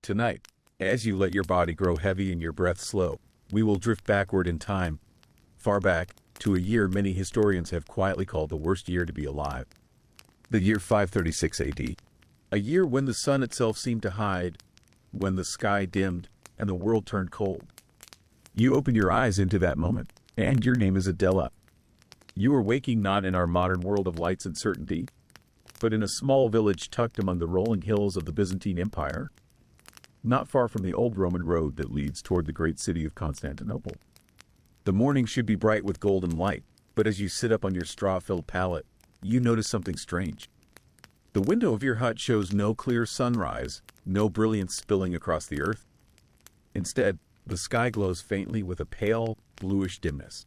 Tonight, as you let your body grow heavy and your breath slow, we will drift backward in time, far back, to a year many historians have quietly called the worst year to be alive. The year 536 AD. A year when the sun itself seemed to hide, when the sky dimmed and the world turned cold. You open your eyes into that moment, and your name is Adela. You are waking not in our modern world of lights and certainty, but in a small village tucked among the rolling hills of the Byzantine Empire, not far from the old Roman road that leads toward the great city of Constantinople. The morning should be bright with golden light, but as you sit up on your straw-filled pallet, you notice something strange. The window of your hut shows no clear sunrise, no brilliance spilling across the earth. Instead, the sky glows faintly with a pale, bluish dimness.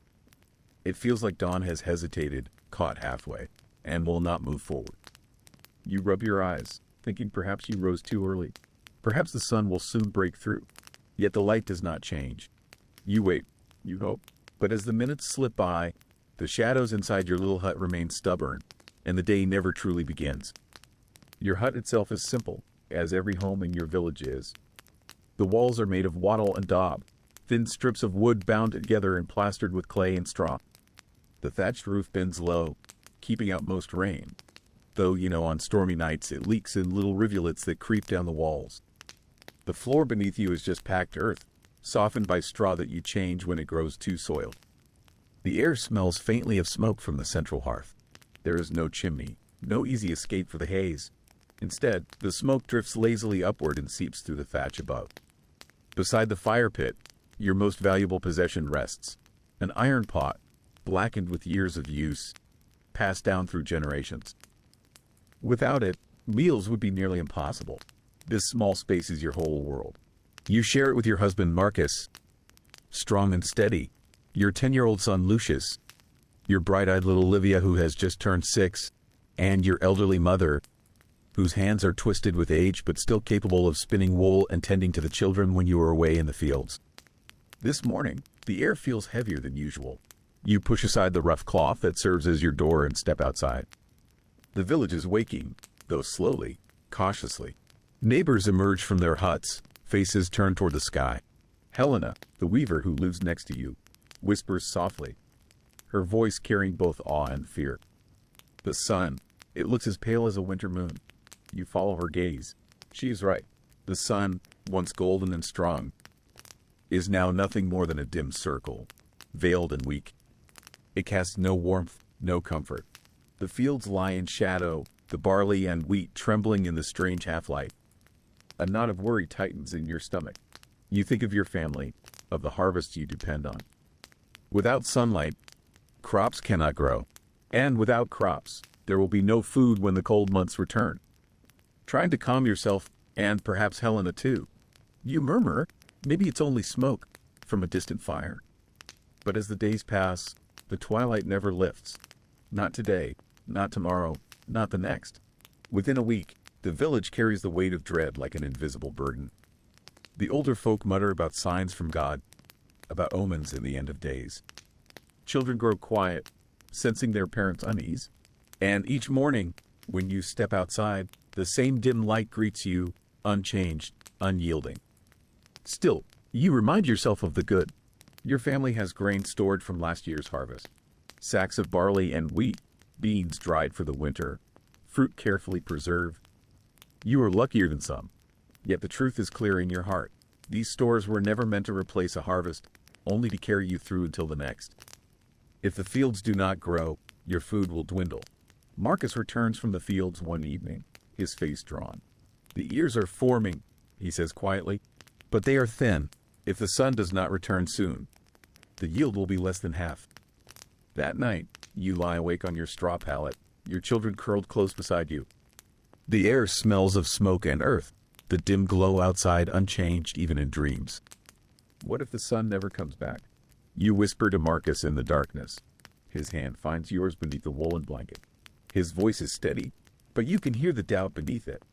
It feels like dawn has hesitated, caught halfway, and will not move forward. You rub your eyes, thinking perhaps you rose too early. Perhaps the sun will soon break through. Yet the light does not change. You wait, you hope. But as the minutes slip by, the shadows inside your little hut remain stubborn, and the day never truly begins. Your hut itself is simple, as every home in your village is. The walls are made of wattle and daub, thin strips of wood bound together and plastered with clay and straw. The thatched roof bends low, keeping out most rain, though, on stormy nights it leaks in little rivulets that creep down the walls. The floor beneath you is just packed earth, softened by straw that you change when it grows too soiled. The air smells faintly of smoke from the central hearth. There is no chimney, no easy escape for the haze. Instead, the smoke drifts lazily upward and seeps through the thatch above. Beside the fire pit, your most valuable possession rests, an iron pot, blackened with years of use, passed down through generations. Without it, meals would be nearly impossible. This small space is your whole world. You share it with your husband Marcus, strong and steady, your 10-year-old son Lucius, your bright-eyed little Livia who has just turned 6, and your elderly mother, whose hands are twisted with age but still capable of spinning wool and tending to the children when you are away in the fields. This morning, the air feels heavier than usual. You push aside the rough cloth that serves as your door and step outside. The village is waking, though slowly, cautiously. Neighbors emerge from their huts, faces turned toward the sky. Helena, the weaver who lives next to you, whispers softly, her voice carrying both awe and fear. The sun, it looks as pale as a winter moon. You follow her gaze. She is right. The sun, once golden and strong, is now nothing more than a dim circle, veiled and weak. It casts no warmth, no comfort. The fields lie in shadow, the barley and wheat trembling in the strange half-light. A knot of worry tightens in your stomach. You think of your family, of the harvests you depend on. Without sunlight, crops cannot grow. And without crops, there will be no food when the cold months return. Trying to calm yourself, and perhaps Helena too, you murmur, maybe it's only smoke from a distant fire. But as the days pass, the twilight never lifts. Not today, not tomorrow, not the next. Within a week, the village carries the weight of dread like an invisible burden. The older folk mutter about signs from God, about omens in the end of days. Children grow quiet, sensing their parents' unease. And each morning, when you step outside, the same dim light greets you, unchanged, unyielding. Still, you remind yourself of the good. Your family has grain stored from last year's harvest. Sacks of barley and wheat, beans dried for the winter, fruit carefully preserved. You are luckier than some, yet the truth is clear in your heart. These stores were never meant to replace a harvest, only to carry you through until the next. If the fields do not grow, your food will dwindle. Marcus returns from the fields one evening, his face drawn. The ears are forming, he says quietly, but they are thin. If the sun does not return soon, the yield will be less than half. That night, you lie awake on your straw pallet, your children curled close beside you. The air smells of smoke and earth, the dim glow outside unchanged even in dreams. What if the sun never comes back? You whisper to Marcus in the darkness. His hand finds yours beneath the woolen blanket. His voice is steady, but you can hear the doubt beneath it.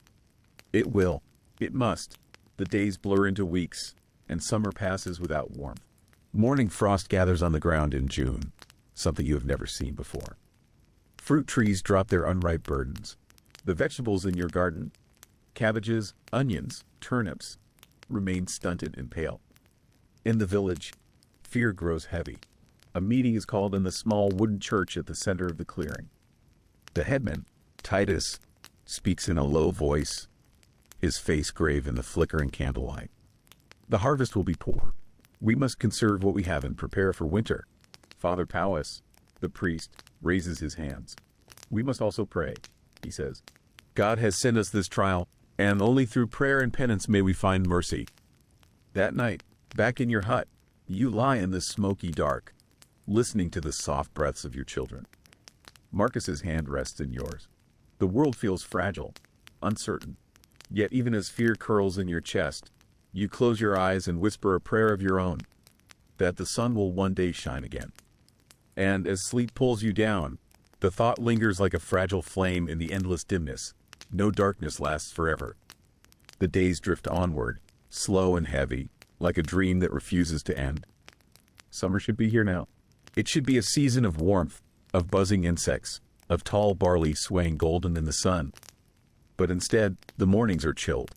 It will. It must. The days blur into weeks, and summer passes without warmth. Morning frost gathers on the ground in June, something you have never seen before. Fruit trees drop their unripe burdens. The vegetables in your garden, cabbages, onions, turnips, remain stunted and pale. In the village, fear grows heavy. A meeting is called in the small wooden church at the center of the clearing. The headman, Titus, speaks in a low voice, his face grave in the flickering candlelight. The harvest will be poor. We must conserve what we have and prepare for winter. Father Powis, the priest, raises his hands. We must also pray, he says. God has sent us this trial, and only through prayer and penance may we find mercy. That night, back in your hut, you lie in the smoky dark, listening to the soft breaths of your children. Marcus's hand rests in yours. The world feels fragile, uncertain. Yet even as fear curls in your chest, you close your eyes and whisper a prayer of your own, that the sun will one day shine again. And as sleep pulls you down, the thought lingers like a fragile flame in the endless dimness. No darkness lasts forever. The days drift onward, slow and heavy, like a dream that refuses to end. Summer should be here now. It should be a season of warmth, of buzzing insects, of tall barley swaying golden in the sun. But instead, the mornings are chilled.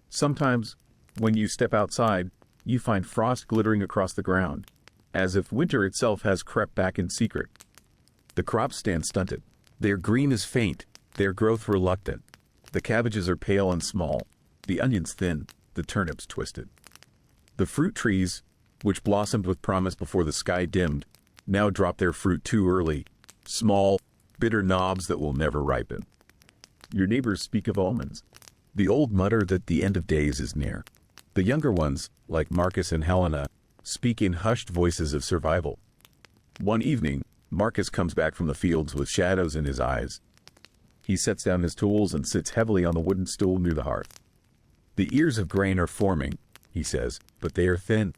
Sometimes, when you step outside, you find frost glittering across the ground, as if winter itself has crept back in secret. The crops stand stunted. Their green is faint, their growth reluctant. The cabbages are pale and small, the onions thin, the turnips twisted. The fruit trees, which blossomed with promise before the sky dimmed, now drop their fruit too early, small, bitter knobs that will never ripen. Your neighbors speak of almonds. The old mutter that the end of days is near. The younger ones, like Marcus and Helena, speak in hushed voices of survival. One evening, Marcus comes back from the fields with shadows in his eyes. He sets down his tools and sits heavily on the wooden stool near the hearth. The ears of grain are forming, he says, but they are thin.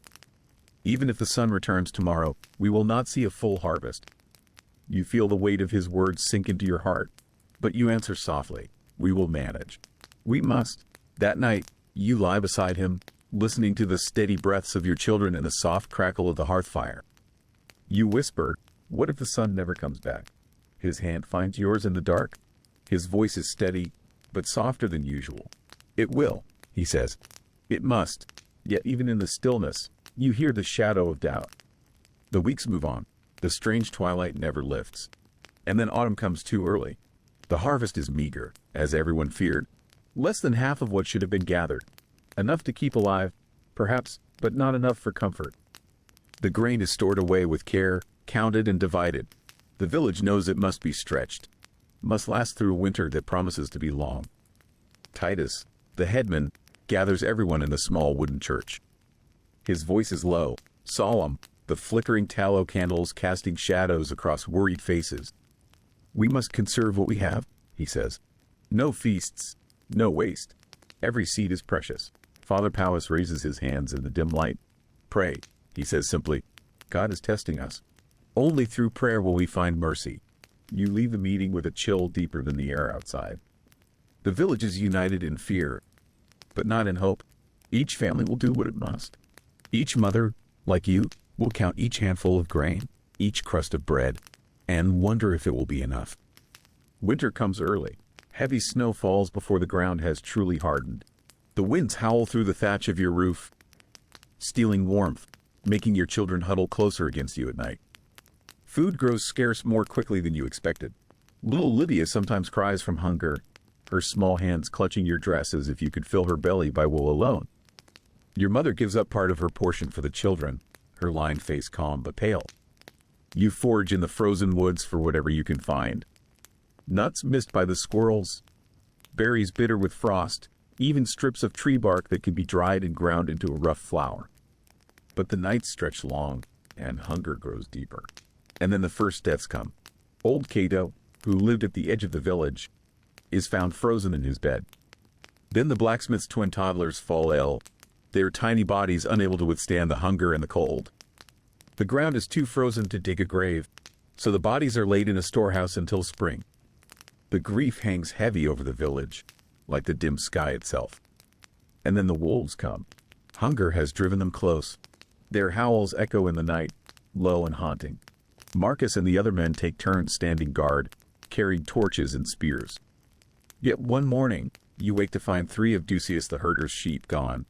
Even if the sun returns tomorrow, we will not see a full harvest. You feel the weight of his words sink into your heart, but you answer softly, we will manage. We must. That night, you lie beside him, listening to the steady breaths of your children and the soft crackle of the hearth fire. You whisper, what if the sun never comes back? His hand finds yours in the dark. His voice is steady, but softer than usual. It will, he says. It must. Yet even in the stillness, you hear the shadow of doubt. The weeks move on. The strange twilight never lifts. And then autumn comes too early. The harvest is meager, as everyone feared. Less than half of what should have been gathered. Enough to keep alive, perhaps, but not enough for comfort. The grain is stored away with care, counted and divided. The village knows it must be stretched, must last through a winter that promises to be long. Titus, the headman, gathers everyone in the small wooden church. His voice is low, solemn, the flickering tallow candles casting shadows across worried faces. We must conserve what we have, he says. No feasts, no waste. Every seed is precious. Father Powis raises his hands in the dim light. Pray, he says simply. God is testing us. Only through prayer will we find mercy. You leave the meeting with a chill deeper than the air outside. The village is united in fear, but not in hope. Each family will do what it must. Each mother, like you, will count each handful of grain, each crust of bread, and wonder if it will be enough. Winter comes early. Heavy snow falls before the ground has truly hardened. The winds howl through the thatch of your roof, stealing warmth, making your children huddle closer against you at night. Food grows scarce more quickly than you expected. Little Lydia sometimes cries from hunger, her small hands clutching your dress as if you could fill her belly by wool alone. Your mother gives up part of her portion for the children, her lined face calm but pale. You forage in the frozen woods for whatever you can find. Nuts missed by the squirrels, berries bitter with frost, even strips of tree bark that can be dried and ground into a rough flour. But the nights stretch long, and hunger grows deeper. And then the first deaths come. Old Cato, who lived at the edge of the village, is found frozen in his bed. Then the blacksmith's twin toddlers fall ill, their tiny bodies unable to withstand the hunger and the cold. The ground is too frozen to dig a grave, so the bodies are laid in a storehouse until spring. The grief hangs heavy over the village, like the dim sky itself. And then the wolves come. Hunger has driven them close. Their howls echo in the night, low and haunting. Marcus and the other men take turns standing guard, carrying torches and spears. Yet one morning, you wake to find 3 of Ducius the herder's sheep gone.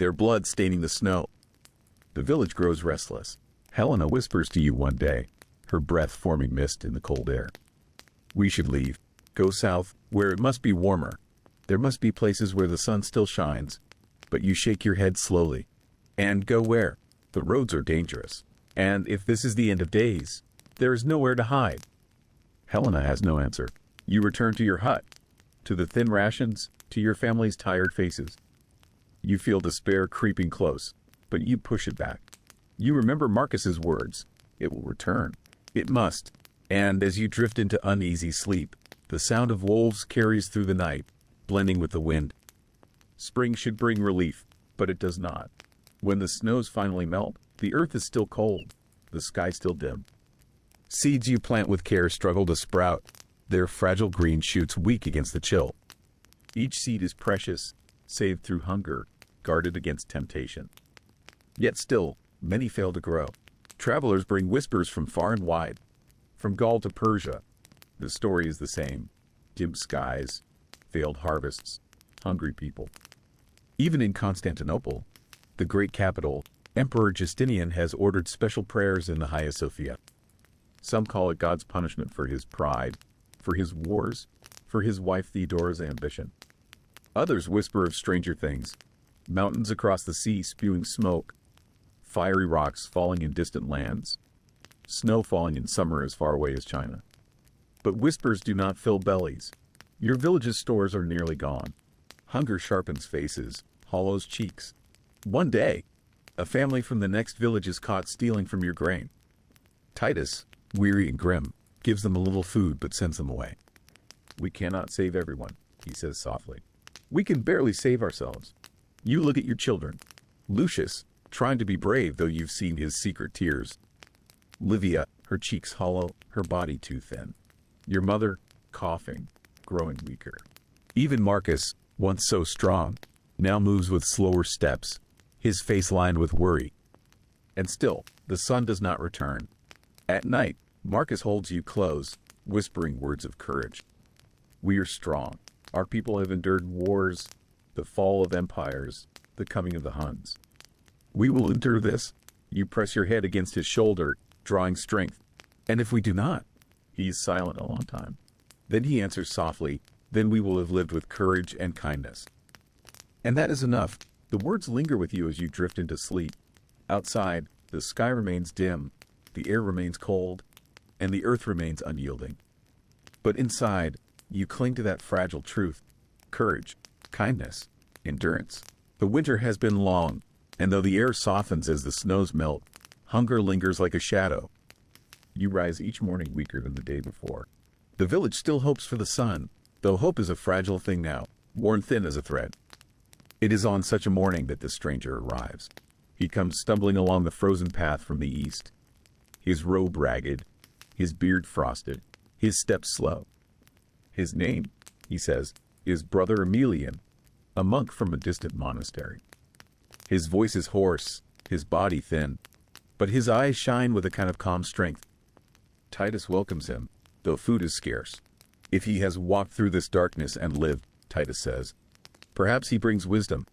their blood staining the snow. The village grows restless. Helena whispers to you one day, her breath forming mist in the cold air. We should leave. Go south, where it must be warmer. There must be places where the sun still shines. But you shake your head slowly. And go where? The roads are dangerous. And if this is the end of days, there is nowhere to hide. Helena has no answer. You return to your hut, to the thin rations, to your family's tired faces. You feel despair creeping close, but you push it back. You remember Marcus's words. It will return. It must. And as you drift into uneasy sleep, the sound of wolves carries through the night, blending with the wind. Spring should bring relief, but it does not. When the snows finally melt, the earth is still cold, the sky still dim. Seeds you plant with care struggle to sprout, their fragile green shoots weak against the chill. Each seed is precious, saved through hunger, guarded against temptation. Yet still, many fail to grow. Travelers bring whispers from far and wide. From Gaul to Persia, the story is the same. Dim skies, failed harvests, hungry people. Even in Constantinople, the great capital, Emperor Justinian has ordered special prayers in the Hagia Sophia. Some call it God's punishment for his pride, for his wars, for his wife Theodora's ambition. Others whisper of stranger things, mountains across the sea spewing smoke, fiery rocks falling in distant lands, snow falling in summer as far away as China. But whispers do not fill bellies. Your village's stores are nearly gone. Hunger sharpens faces, hollows cheeks. One day, a family from the next village is caught stealing from your grain. Titus, weary and grim, gives them a little food but sends them away. We cannot save everyone, he says softly. We can barely save ourselves. You look at your children. Lucius, trying to be brave though you've seen his secret tears. Livia, her cheeks hollow, her body too thin. Your mother, coughing, growing weaker. Even Marcus, once so strong, now moves with slower steps, his face lined with worry. And still, the sun does not return. At night, Marcus holds you close, whispering words of courage. We are strong. Our people have endured wars, the fall of empires, the coming of the Huns. We will endure this. You press your head against his shoulder, drawing strength. And if we do not? He is silent a long time. Then he answers softly, then we will have lived with courage and kindness. And that is enough. The words linger with you as you drift into sleep. Outside, the sky remains dim, the air remains cold, and the earth remains unyielding. But inside, you cling to that fragile truth, courage, kindness, endurance. The winter has been long, and though the air softens as the snows melt, hunger lingers like a shadow. You rise each morning weaker than the day before. The village still hopes for the sun, though hope is a fragile thing now, worn thin as a thread. It is on such a morning that the stranger arrives. He comes stumbling along the frozen path from the east, his robe ragged, his beard frosted, his steps slow. His name, he says, is Brother Emilian, a monk from a distant monastery. His voice is hoarse, his body thin, but his eyes shine with a kind of calm strength. Titus welcomes him, though food is scarce. If he has walked through this darkness and lived, Titus says, perhaps he brings wisdom.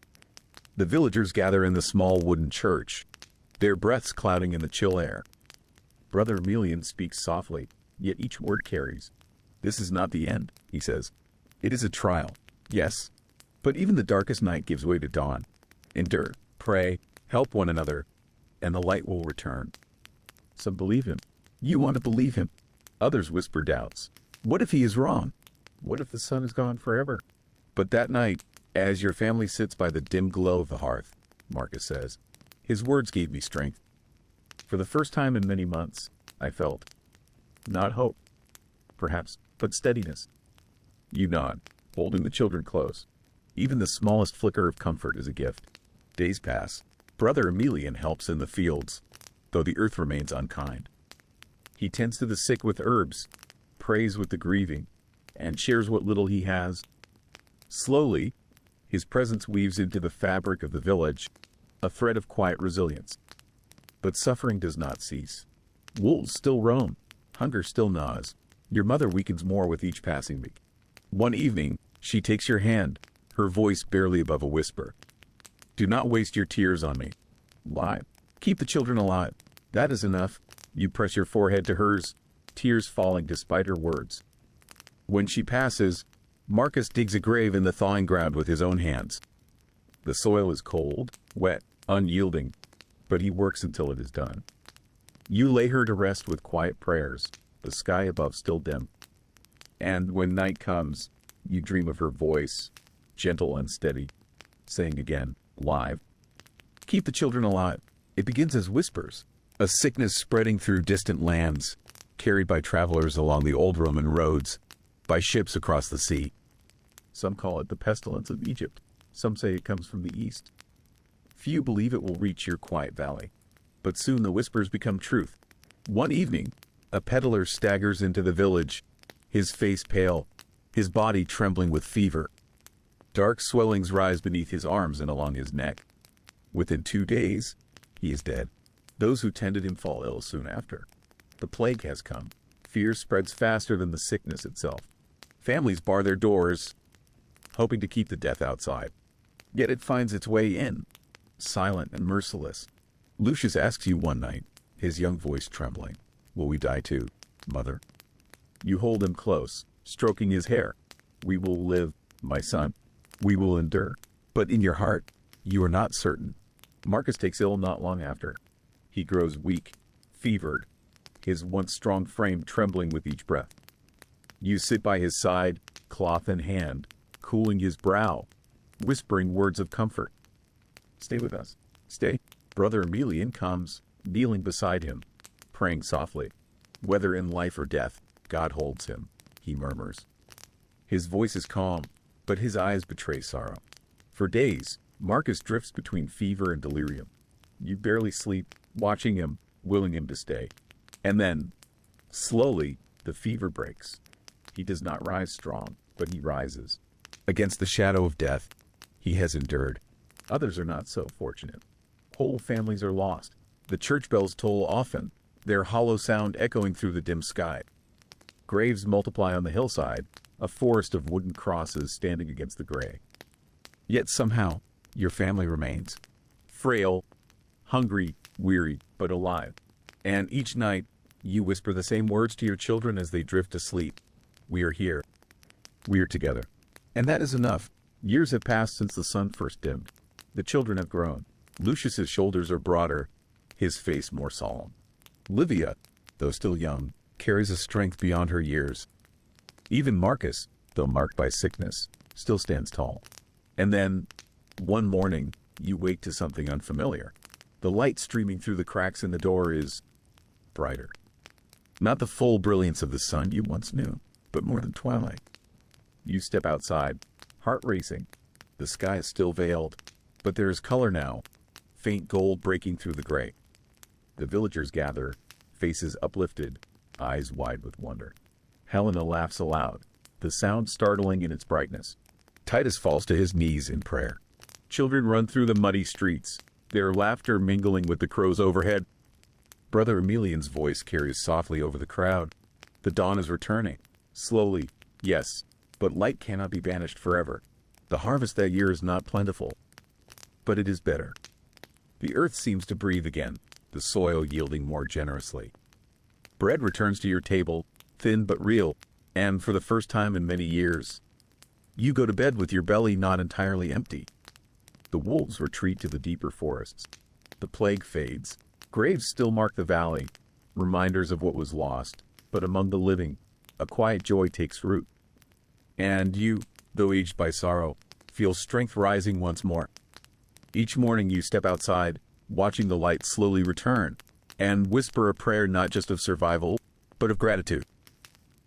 The villagers gather in the small wooden church, their breaths clouding in the chill air. Brother Emilian speaks softly, yet each word carries. This is not the end, he says. It is a trial, yes, but even the darkest night gives way to dawn. Endure, pray, help one another, and the light will return. Some believe him. You want to believe him. Others whisper doubts. What if he is wrong? What if the sun is gone forever? But that night, as your family sits by the dim glow of the hearth, Marcus says, his words gave me strength. For the first time in many months, I felt, not hope, perhaps, but steadiness. You nod, holding the children close. Even the smallest flicker of comfort is a gift. Days pass. Brother Emilian helps in the fields, though the earth remains unkind. He tends to the sick with herbs, prays with the grieving, and shares what little he has. Slowly, his presence weaves into the fabric of the village, a thread of quiet resilience. But suffering does not cease. Wolves still roam, hunger still gnaws. Your mother weakens more with each passing week. One evening, she takes your hand, her voice barely above a whisper. Do not waste your tears on me. Lie. Keep the children alive. That is enough. You press your forehead to hers, tears falling despite her words. When she passes, Marcus digs a grave in the thawing ground with his own hands. The soil is cold, wet, unyielding, but he works until it is done. You lay her to rest with quiet prayers, the sky above still dim. And when night comes, you dream of her voice, gentle and steady, saying again, live. Keep the children alive. It begins as whispers, a sickness spreading through distant lands, carried by travelers along the old Roman roads, by ships across the sea. Some call it the pestilence of Egypt. Some say it comes from the east. Few believe it will reach your quiet valley, but soon the whispers become truth. One evening, a peddler staggers into the village, his face pale, his body trembling with fever. Dark swellings rise beneath his arms and along his neck. Within 2 days, he is dead. Those who tended him fall ill soon after. The plague has come. Fear spreads faster than the sickness itself. Families bar their doors, hoping to keep the death outside. Yet it finds its way in, silent and merciless. Lucius asks you one night, his young voice trembling, "Will we die too, mother?" You hold him close, stroking his hair. "We will live, my son. We will endure." But in your heart, you are not certain. Marcus takes ill not long after. He grows weak, fevered, his once strong frame trembling with each breath. You sit by his side, cloth in hand, cooling his brow, whispering words of comfort. "Stay with us. Stay." Brother Emilian comes, kneeling beside him, praying softly. Whether in life or death, God holds him, he murmurs. His voice is calm, but his eyes betray sorrow. For days, Marcus drifts between fever and delirium. You barely sleep, watching him, willing him to stay. And then, slowly, the fever breaks. He does not rise strong, but he rises. Against the shadow of death, he has endured. Others are not so fortunate. Whole families are lost. The church bells toll often, their hollow sound echoing through the dim sky. Graves multiply on the hillside, a forest of wooden crosses standing against the gray. Yet somehow, your family remains. Frail, hungry, weary, but alive. And each night, you whisper the same words to your children as they drift to sleep. "We are here. We are together." And that is enough. Years have passed since the sun first dimmed. The children have grown. Lucius's shoulders are broader, his face more solemn. Livia, though still young, carries a strength beyond her years. Even Marcus, though marked by sickness, still stands tall. And then, one morning, you wake to something unfamiliar. The light streaming through the cracks in the door is brighter. Not the full brilliance of the sun you once knew, but more than twilight. You step outside, heart racing. The sky is still veiled, but there is color now, faint gold breaking through the gray. The villagers gather, faces uplifted, eyes wide with wonder. Helena laughs aloud, the sound startling in its brightness. Titus falls to his knees in prayer. Children run through the muddy streets, their laughter mingling with the crows overhead. Brother Emilian's voice carries softly over the crowd. The dawn is returning. Slowly, yes, but light cannot be banished forever. The harvest that year is not plentiful, but it is better. The earth seems to breathe again, the soil yielding more generously. Bread returns to your table, thin but real, and for the first time in many years, you go to bed with your belly not entirely empty. The wolves retreat to the deeper forests. The plague fades. Graves still mark the valley, reminders of what was lost, but among the living, a quiet joy takes root. And you, though aged by sorrow, feel strength rising once more. Each morning you step outside, watching the light slowly return, and whisper a prayer not just of survival, but of gratitude.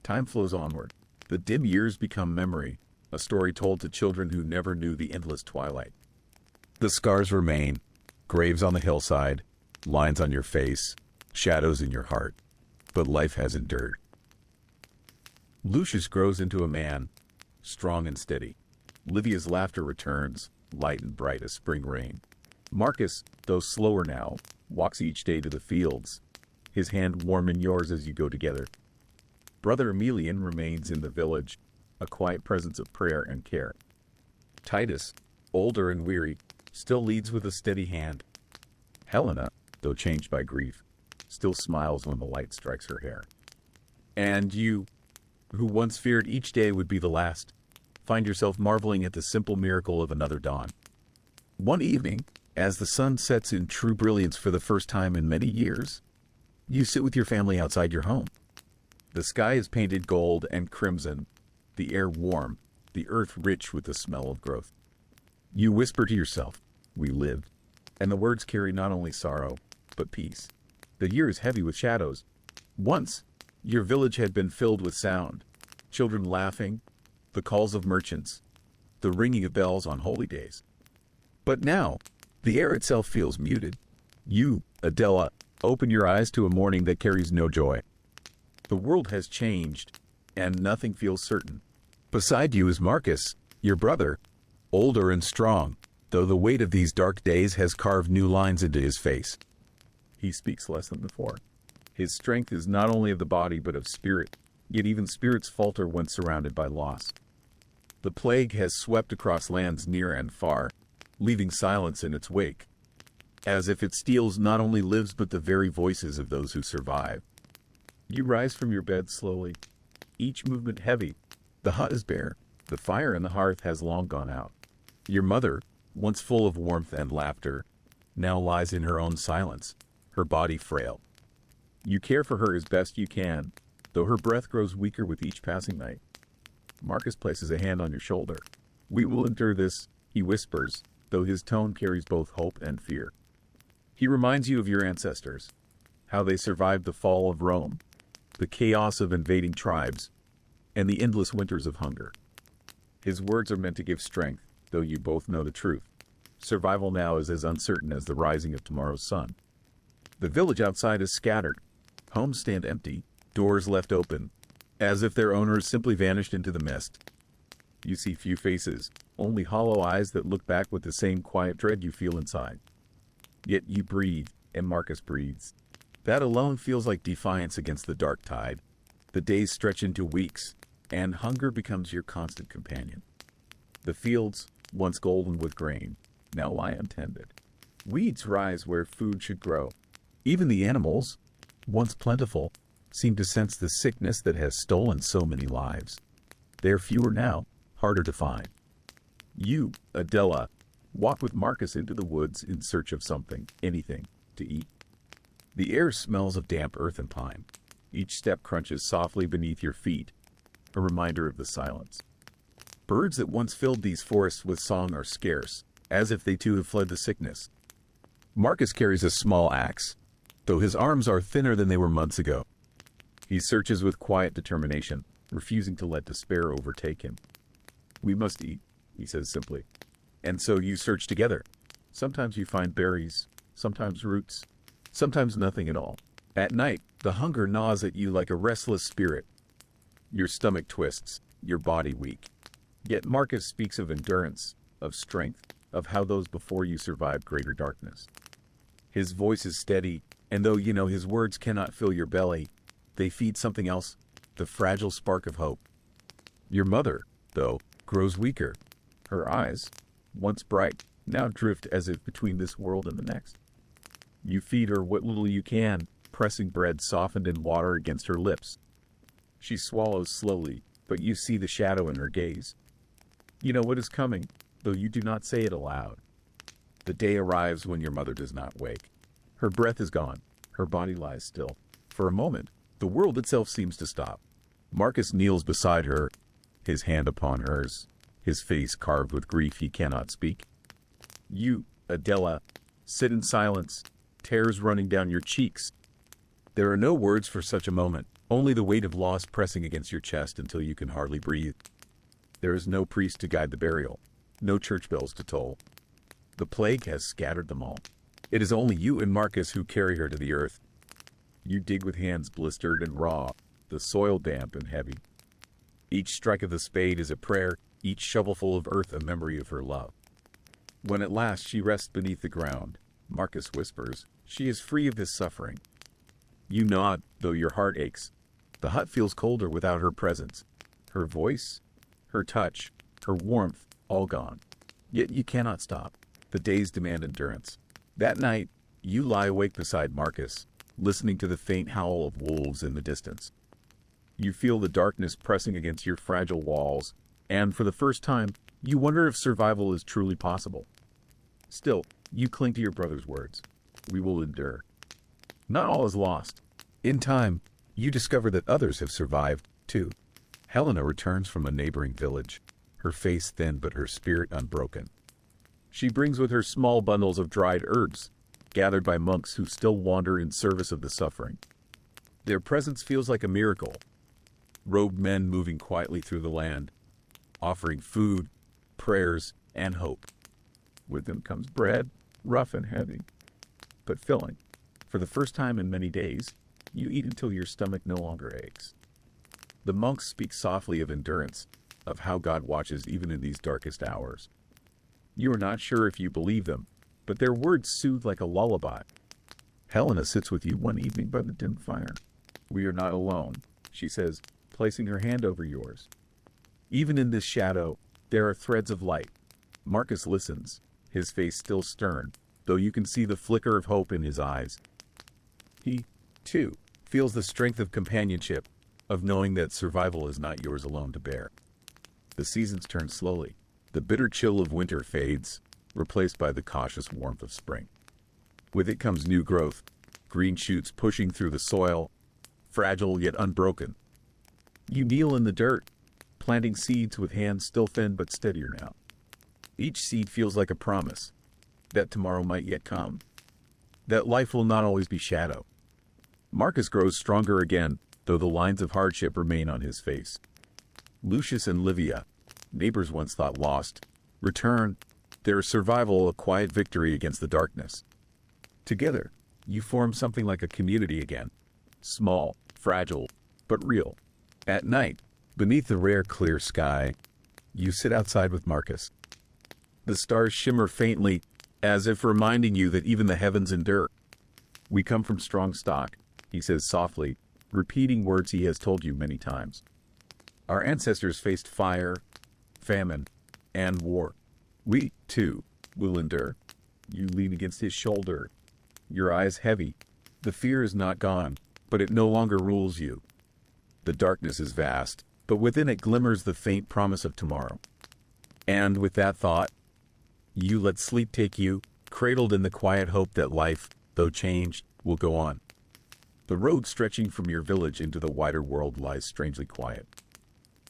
Time flows onward. The dim years become memory, a story told to children who never knew the endless twilight. The scars remain, graves on the hillside, lines on your face, shadows in your heart, but life has endured. Lucius grows into a man, strong and steady. Livia's laughter returns, light and bright as spring rain. Marcus, though slower now, walks each day to the fields, his hand warm in yours as you go together. Brother Emilian remains in the village, a quiet presence of prayer and care. Titus, older and weary, still leads with a steady hand. Helena, though changed by grief, still smiles when the light strikes her hair. And you, who once feared each day would be the last, find yourself marveling at the simple miracle of another dawn. One evening, as the sun sets in true brilliance for the first time in many years, you sit with your family outside your home. The sky is painted gold and crimson, the air warm, the earth rich with the smell of growth. You whisper to yourself, "We lived," and the words carry not only sorrow, but peace. The year is heavy with shadows. Once, your village had been filled with sound, children laughing, the calls of merchants, the ringing of bells on holy days. But now, the air itself feels muted. You, Adela, open your eyes to a morning that carries no joy. The world has changed, and nothing feels certain. Beside you is Marcus, your brother, older and strong, though the weight of these dark days has carved new lines into his face. He speaks less than before. His strength is not only of the body but of spirit, yet even spirits falter when surrounded by loss. The plague has swept across lands near and far, leaving silence in its wake, as if it steals not only lives but the very voices of those who survive. You rise from your bed slowly, each movement heavy. The hut is bare, the fire in the hearth has long gone out. Your mother, once full of warmth and laughter, now lies in her own silence, her body frail. You care for her as best you can, though her breath grows weaker with each passing night. Marcus places a hand on your shoulder. "We will endure this," he whispers, though his tone carries both hope and fear. He reminds you of your ancestors, how they survived the fall of Rome, the chaos of invading tribes, and the endless winters of hunger. His words are meant to give strength, though you both know the truth. Survival now is as uncertain as the rising of tomorrow's sun. The village outside is scattered. Homes stand empty, doors left open, as if their owners simply vanished into the mist. You see few faces, only hollow eyes that look back with the same quiet dread you feel inside. Yet you breathe, and Marcus breathes. That alone feels like defiance against the dark tide. The days stretch into weeks, and hunger becomes your constant companion. The fields, once golden with grain, now lie untended. Weeds rise where food should grow. Even the animals, once plentiful, seem to sense the sickness that has stolen so many lives. They are fewer now, harder to find. You, Adela, walk with Marcus into the woods in search of something, anything, to eat. The air smells of damp earth and pine. Each step crunches softly beneath your feet, a reminder of the silence. Birds that once filled these forests with song are scarce, as if they too have fled the sickness. Marcus carries a small axe, though his arms are thinner than they were months ago. He searches with quiet determination, refusing to let despair overtake him. "We must eat," he says simply. And so you search together. Sometimes you find berries, sometimes roots, sometimes nothing at all. At night, the hunger gnaws at you like a restless spirit. Your stomach twists, your body weak. Yet Marcus speaks of endurance, of strength, of how those before you survived greater darkness. His voice is steady, and though you know his words cannot fill your belly, they feed something else, the fragile spark of hope. Your mother, though, grows weaker. Her eyes, once bright, now drift as if between this world and the next. You feed her what little you can, pressing bread softened in water against her lips. She swallows slowly, but you see the shadow in her gaze. You know what is coming, though you do not say it aloud. The day arrives when your mother does not wake. Her breath is gone. Her body lies still. For a moment, the world itself seems to stop. Marcus kneels beside her, his hand upon hers, his face carved with grief he cannot speak. You, Adela, sit in silence, tears running down your cheeks. There are no words for such a moment, only the weight of loss pressing against your chest until you can hardly breathe. There is no priest to guide the burial, no church bells to toll. The plague has scattered them all. It is only you and Marcus who carry her to the earth. You dig with hands blistered and raw, the soil damp and heavy. Each strike of the spade is a prayer, each shovelful of earth a memory of her love. When at last she rests beneath the ground, Marcus whispers, she is free of this suffering. You nod, though your heart aches. The hut feels colder without her presence. Her voice, her touch, her warmth, all gone. Yet you cannot stop. The days demand endurance. That night, you lie awake beside Marcus, listening to the faint howl of wolves in the distance. You feel the darkness pressing against your fragile walls, and for the first time, you wonder if survival is truly possible. Still, you cling to your brother's words. We will endure. Not all is lost. In time, you discover that others have survived, too. Helena returns from a neighboring village, her face thin but her spirit unbroken. She brings with her small bundles of dried herbs, gathered by monks who still wander in service of the suffering. Their presence feels like a miracle. Robed men moving quietly through the land, offering food, prayers, and hope. With them comes bread, rough and heavy, but filling. For the first time in many days, you eat until your stomach no longer aches. The monks speak softly of endurance, of how God watches even in these darkest hours. You are not sure if you believe them, but their words soothe like a lullaby. Helena sits with you one evening by the dim fire. We are not alone, she says, placing her hand over yours. Even in this shadow, there are threads of light. Marcus listens, his face still stern, though you can see the flicker of hope in his eyes. He, too, feels the strength of companionship, of knowing that survival is not yours alone to bear. The seasons turn slowly. The bitter chill of winter fades, replaced by the cautious warmth of spring. With it comes new growth, green shoots pushing through the soil, fragile yet unbroken. You kneel in the dirt, planting seeds with hands still thin but steadier now. Each seed feels like a promise that tomorrow might yet come, that life will not always be shadow. Marcus grows stronger again, though the lines of hardship remain on his face. Lucius and Livia, neighbors once thought lost, return, their survival a quiet victory against the darkness. Together, you form something like a community again, small, fragile, but real. At night, beneath the rare clear sky, you sit outside with Marcus. The stars shimmer faintly, as if reminding you that even the heavens endure. We come from strong stock, he says softly, repeating words he has told you many times. Our ancestors faced fire, famine, and war. We, too, will endure. You lean against his shoulder, your eyes heavy. The fear is not gone, but it no longer rules you. The darkness is vast, but within it glimmers the faint promise of tomorrow. And with that thought, you let sleep take you, cradled in the quiet hope that life, though changed, will go on. The road stretching from your village into the wider world lies strangely quiet.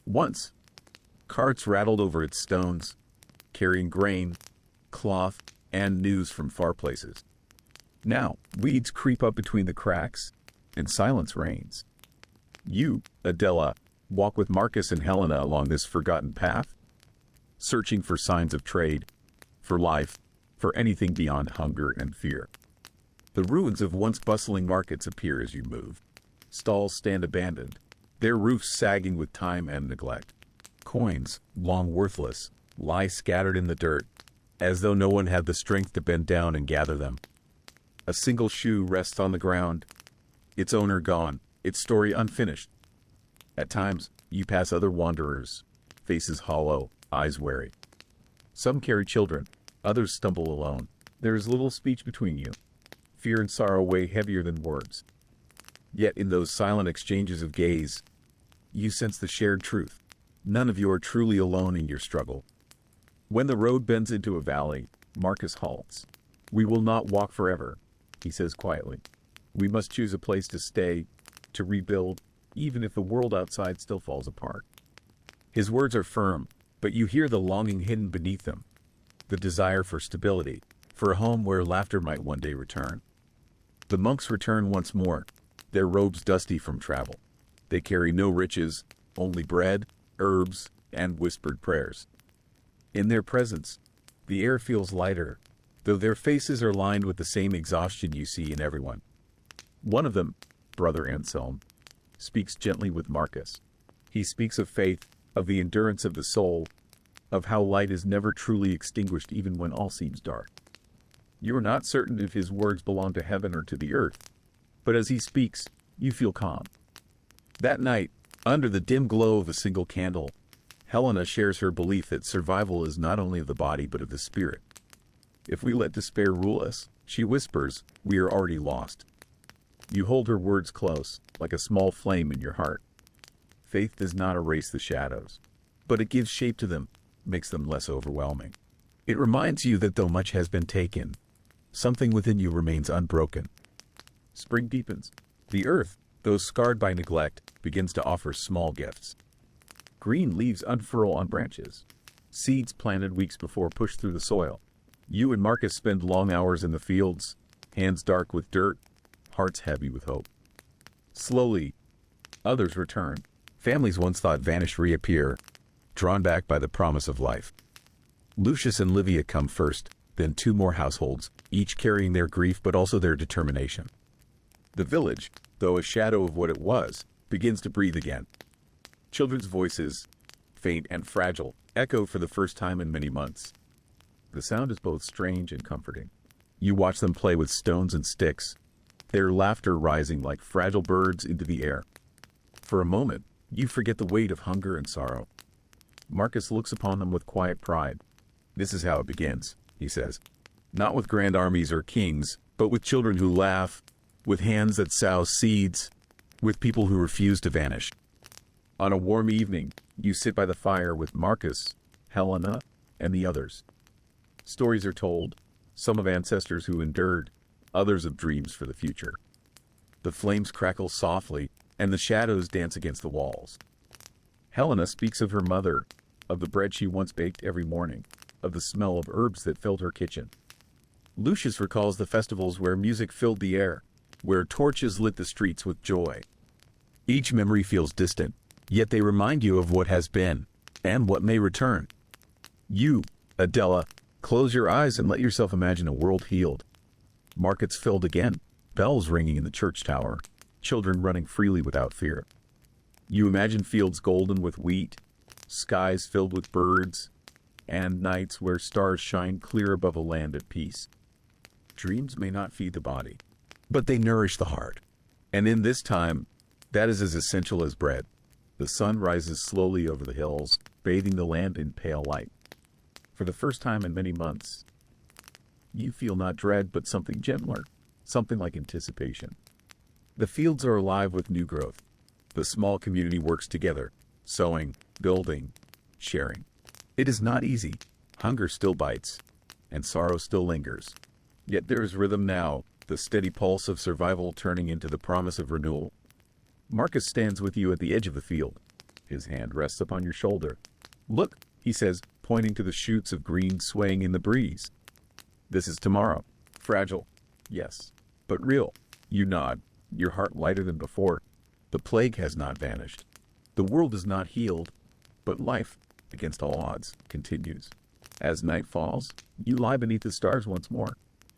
Once, carts rattled over its stones, carrying grain, cloth, and news from far places. Now, weeds creep up between the cracks, and silence reigns. You, Adela, walk with Marcus and Helena along this forgotten path, searching for signs of trade, for life, for anything beyond hunger and fear. The ruins of once bustling markets appear as you move. Stalls stand abandoned, their roofs sagging with time and neglect. Coins, long worthless, lie scattered in the dirt, as though no one had the strength to bend down and gather them. A single shoe rests on the ground, its owner gone, its story unfinished. At times, you pass other wanderers, faces hollow, eyes wary. Some carry children, others stumble alone. There is little speech between you. Fear and sorrow weigh heavier than words. Yet in those silent exchanges of gaze, you sense the shared truth. None of you are truly alone in your struggle. When the road bends into a valley, Marcus halts. We will not walk forever, he says quietly. We must choose a place to stay, to rebuild, even if the world outside still falls apart. His words are firm, but you hear the longing hidden beneath them, the desire for stability, for a home where laughter might one day return. The monks return once more, their robes dusty from travel. They carry no riches, only bread, herbs, and whispered prayers. In their presence, the air feels lighter, though their faces are lined with the same exhaustion you see in everyone. One of them, Brother Anselm, speaks gently with Marcus. He speaks of faith, of the endurance of the soul, of how light is never truly extinguished even when all seems dark. You are not certain if his words belong to heaven or to the earth, but as he speaks, you feel calm. That night, under the dim glow of a single candle, Helena shares her belief that survival is not only of the body but of the spirit. If we let despair rule us, she whispers, we are already lost. You hold her words close, like a small flame in your heart. Faith does not erase the shadows, but it gives shape to them, makes them less overwhelming. It reminds you that though much has been taken, something within you remains unbroken. Spring deepens. The earth, though scarred by neglect, begins to offer small gifts. Green leaves unfurl on branches. Seeds planted weeks before push through the soil. You and Marcus spend long hours in the fields, hands dark with dirt, hearts heavy with hope. Slowly, others return. Families once thought vanished reappear, drawn back by the promise of life. Lucius and Livia come first, then two more households, each carrying their grief but also their determination. The village, though a shadow of what it was, begins to breathe again. Children's voices, faint and fragile, echo for the first time in many months. The sound is both strange and comforting. You watch them play with stones and sticks, their laughter rising like fragile birds into the air. For a moment, you forget the weight of hunger and sorrow. Marcus looks upon them with quiet pride. This is how it begins, he says. Not with grand armies or kings, but with children who laugh, with hands that sow seeds, with people who refuse to vanish. On a warm evening, you sit by the fire with Marcus, Helena, and the others. Stories are told, some of ancestors who endured, others of dreams for the future. The flames crackle softly, and the shadows dance against the walls. Helena speaks of her mother, of the bread she once baked every morning, of the smell of herbs that filled her kitchen. Lucius recalls the festivals where music filled the air, where torches lit the streets with joy. Each memory feels distant, yet they remind you of what has been, and what may return. You, Adela, close your eyes and let yourself imagine a world healed. Markets filled again, bells ringing in the church tower, children running freely without fear. You imagine fields golden with wheat, skies filled with birds, and nights where stars shine clear above a land at peace. Dreams may not feed the body, but they nourish the heart. And in this time, that is as essential as bread. The sun rises slowly over the hills, bathing the land in pale light. For the first time in many months, you feel not dread, but something gentler, something like anticipation. The fields are alive with new growth. The small community works together, sowing, building, sharing. It is not easy. Hunger still bites, and sorrow still lingers. Yet there is rhythm now, the steady pulse of survival turning into the promise of renewal. Marcus stands with you at the edge of the field. His hand rests upon your shoulder. Look, he says, pointing to the shoots of green swaying in the breeze. This is tomorrow. Fragile, yes, but real. You nod, your heart lighter than before. The plague has not vanished. The world is not healed, but life, against all odds, continues. As night falls, you lie beneath the stars once more.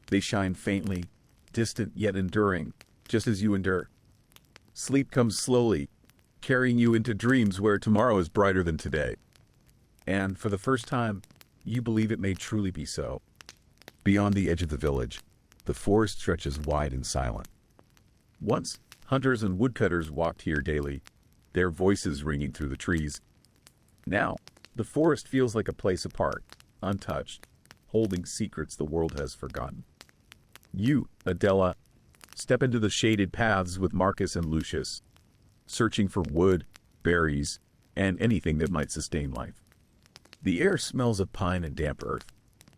They shine faintly, distant yet enduring, just as you endure. Sleep comes slowly, carrying you into dreams where tomorrow is brighter than today. And for the first time, you believe it may truly be so. Beyond the edge of the village, the forest stretches wide and silent. Once, hunters and woodcutters walked here daily, their voices ringing through the trees. Now, the forest feels like a place apart, untouched, holding secrets the world has forgotten. You, Adela, step into the shaded paths with Marcus and Lucius, searching for wood, berries, and anything that might sustain life. The air smells of pine and damp earth.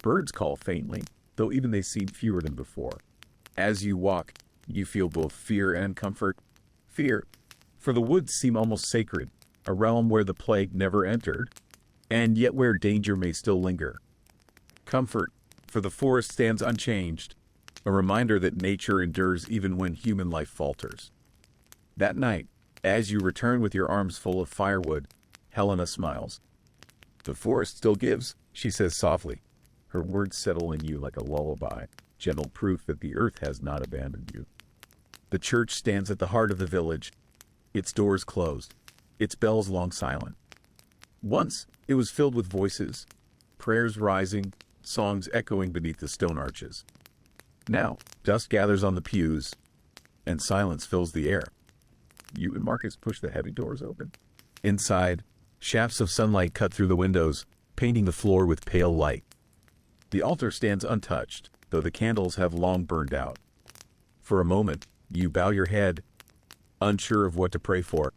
Birds call faintly, though even they seem fewer than before. As you walk, you feel both fear and comfort. Fear, for the woods seem almost sacred, a realm where the plague never entered, and yet where danger may still linger. Comfort, for the forest stands unchanged, a reminder that nature endures even when human life falters. That night, as you return with your arms full of firewood, Helena smiles. The forest still gives, she says softly. Her words settle in you like a lullaby, gentle proof that the earth has not abandoned you. The church stands at the heart of the village, its doors closed, its bells long silent. Once, it was filled with voices, prayers rising, songs echoing beneath the stone arches. Now, dust gathers on the pews, and silence fills the air. You and Marcus push the heavy doors open. Inside, shafts of sunlight cut through the windows, painting the floor with pale light. The altar stands untouched, though the candles have long burned out. For a moment, you bow your head, unsure of what to pray for.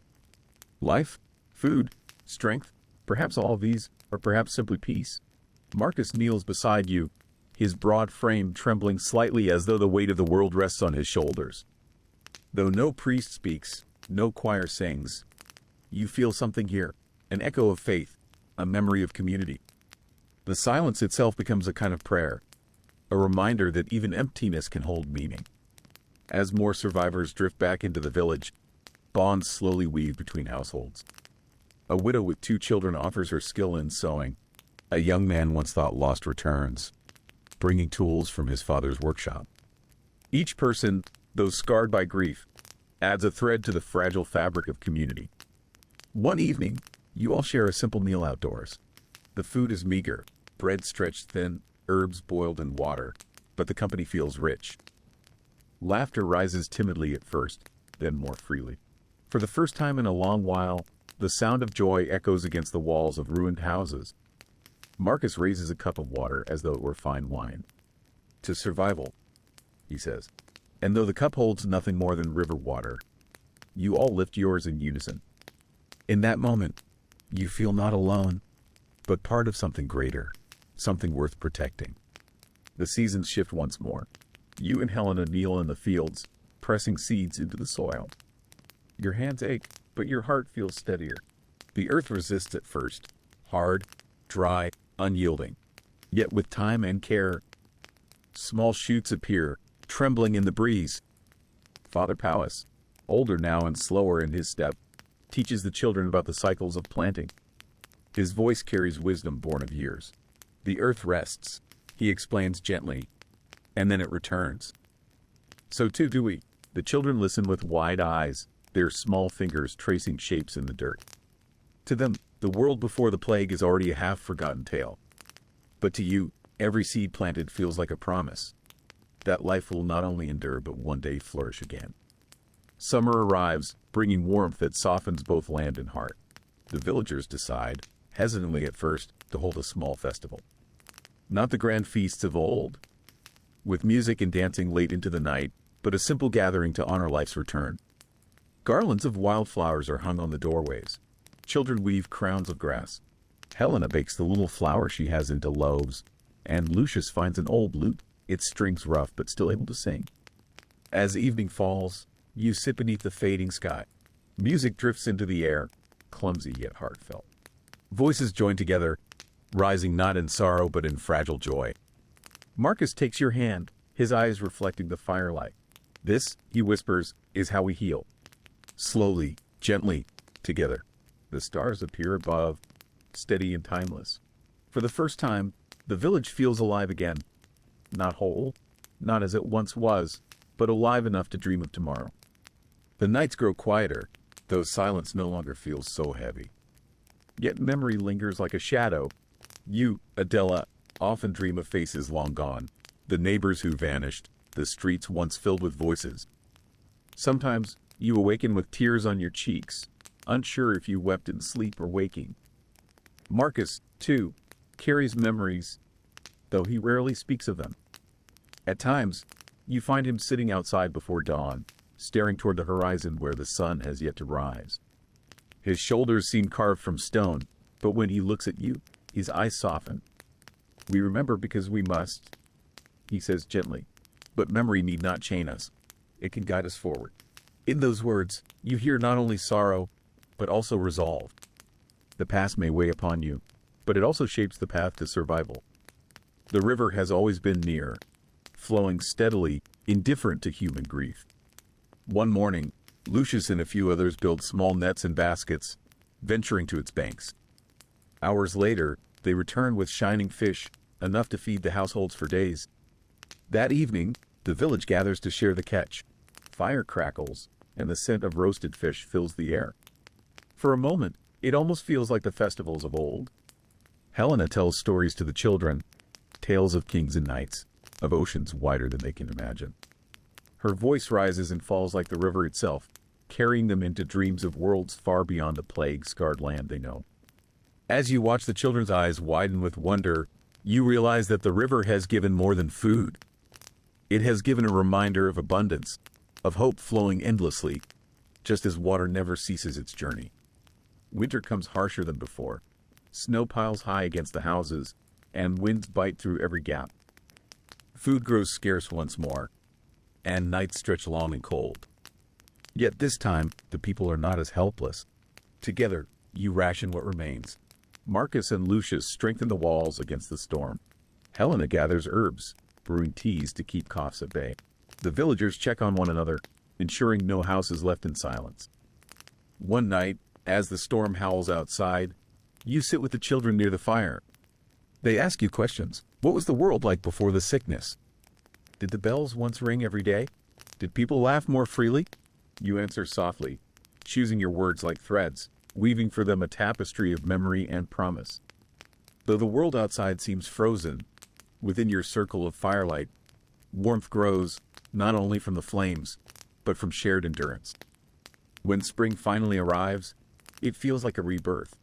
Life, food, strength, perhaps all of these, or perhaps simply peace. Marcus kneels beside you, his broad frame trembling slightly as though the weight of the world rests on his shoulders. Though no priest speaks, no choir sings, you feel something here, an echo of faith, a memory of community. The silence itself becomes a kind of prayer, a reminder that even emptiness can hold meaning. As more survivors drift back into the village, bonds slowly weave between households. A widow with 2 children offers her skill in sewing. A young man once thought lost returns, bringing tools from his father's workshop. Each person, though scarred by grief, adds a thread to the fragile fabric of community. One evening, you all share a simple meal outdoors. The food is meager, bread stretched thin, herbs boiled in water, but the company feels rich. Laughter rises timidly at first, then more freely. For the first time in a long while, the sound of joy echoes against the walls of ruined houses. Marcus raises a cup of water as though it were fine wine. "To survival," he says. And though the cup holds nothing more than river water, you all lift yours in unison. In that moment, you feel not alone, but part of something greater, something worth protecting. The seasons shift once more. You and Helena kneel in the fields, pressing seeds into the soil. Your hands ache, but your heart feels steadier. The earth resists at first, hard, dry, unyielding. Yet with time and care, small shoots appear, trembling in the breeze. Father Powis, older now and slower in his step, teaches the children about the cycles of planting. His voice carries wisdom born of years. The earth rests, he explains gently, and then it returns. So too do we. The children listen with wide eyes, their small fingers tracing shapes in the dirt. To them, the world before the plague is already a half-forgotten tale. But to you, every seed planted feels like a promise that life will not only endure but one day flourish again. Summer arrives, bringing warmth that softens both land and heart. The villagers decide, hesitantly at first, to hold a small festival. Not the grand feasts of old, with music and dancing late into the night, but a simple gathering to honor life's return. Garlands of wildflowers are hung on the doorways. Children weave crowns of grass. Helena bakes the little flower she has into loaves, and Lucius finds an old lute, its strings rough but still able to sing. As evening falls, you sit beneath the fading sky. Music drifts into the air, clumsy yet heartfelt. Voices join together, rising not in sorrow but in fragile joy. Marcus takes your hand, his eyes reflecting the firelight. "This," he whispers, "is how we heal." Slowly, gently, together. The stars appear above, steady and timeless. For the first time, the village feels alive again. Not whole, not as it once was, but alive enough to dream of tomorrow. The nights grow quieter, though silence no longer feels so heavy. Yet memory lingers like a shadow. You, Adela, often dream of faces long gone, the neighbors who vanished, the streets once filled with voices. Sometimes you awaken with tears on your cheeks, unsure if you wept in sleep or waking. Marcus, too, carries memories, though he rarely speaks of them. At times, you find him sitting outside before dawn, staring toward the horizon where the sun has yet to rise. His shoulders seem carved from stone, but when he looks at you, his eyes soften. "We remember because we must," he says gently, "but memory need not chain us. It can guide us forward." In those words, you hear not only sorrow, but also resolve. The past may weigh upon you, but it also shapes the path to survival. The river has always been near, flowing steadily, indifferent to human grief. One morning, Lucius and a few others build small nets and baskets, venturing to its banks. Hours later, they return with shining fish, enough to feed the households for days. That evening, the village gathers to share the catch. Fire crackles, and the scent of roasted fish fills the air. For a moment, it almost feels like the festivals of old. Helena tells stories to the children, tales of kings and knights, of oceans wider than they can imagine. Her voice rises and falls like the river itself, carrying them into dreams of worlds far beyond the plague-scarred land they know. As you watch the children's eyes widen with wonder, You realize that the river has given more than food. It has given a reminder of abundance, of hope flowing endlessly, just as water never ceases its journey. Winter comes harsher than before. Snow piles high against the houses, and winds bite through every gap. Food grows scarce once more, and nights stretch long and cold. Yet this time, the people are not as helpless. Together, you ration what remains. Marcus and Lucius strengthen the walls against the storm. Helena gathers herbs, brewing teas to keep coughs at bay. The villagers check on one another, ensuring no house is left in silence. One night, as the storm howls outside, you sit with the children near the fire. They ask you questions. What was the world like before the sickness? Did the bells once ring every day? Did people laugh more freely? You answer softly, choosing your words like threads, weaving for them a tapestry of memory and promise. Though the world outside seems frozen, within your circle of firelight, warmth grows, not only from the flames, but from shared endurance. When spring finally arrives, it feels like a rebirth.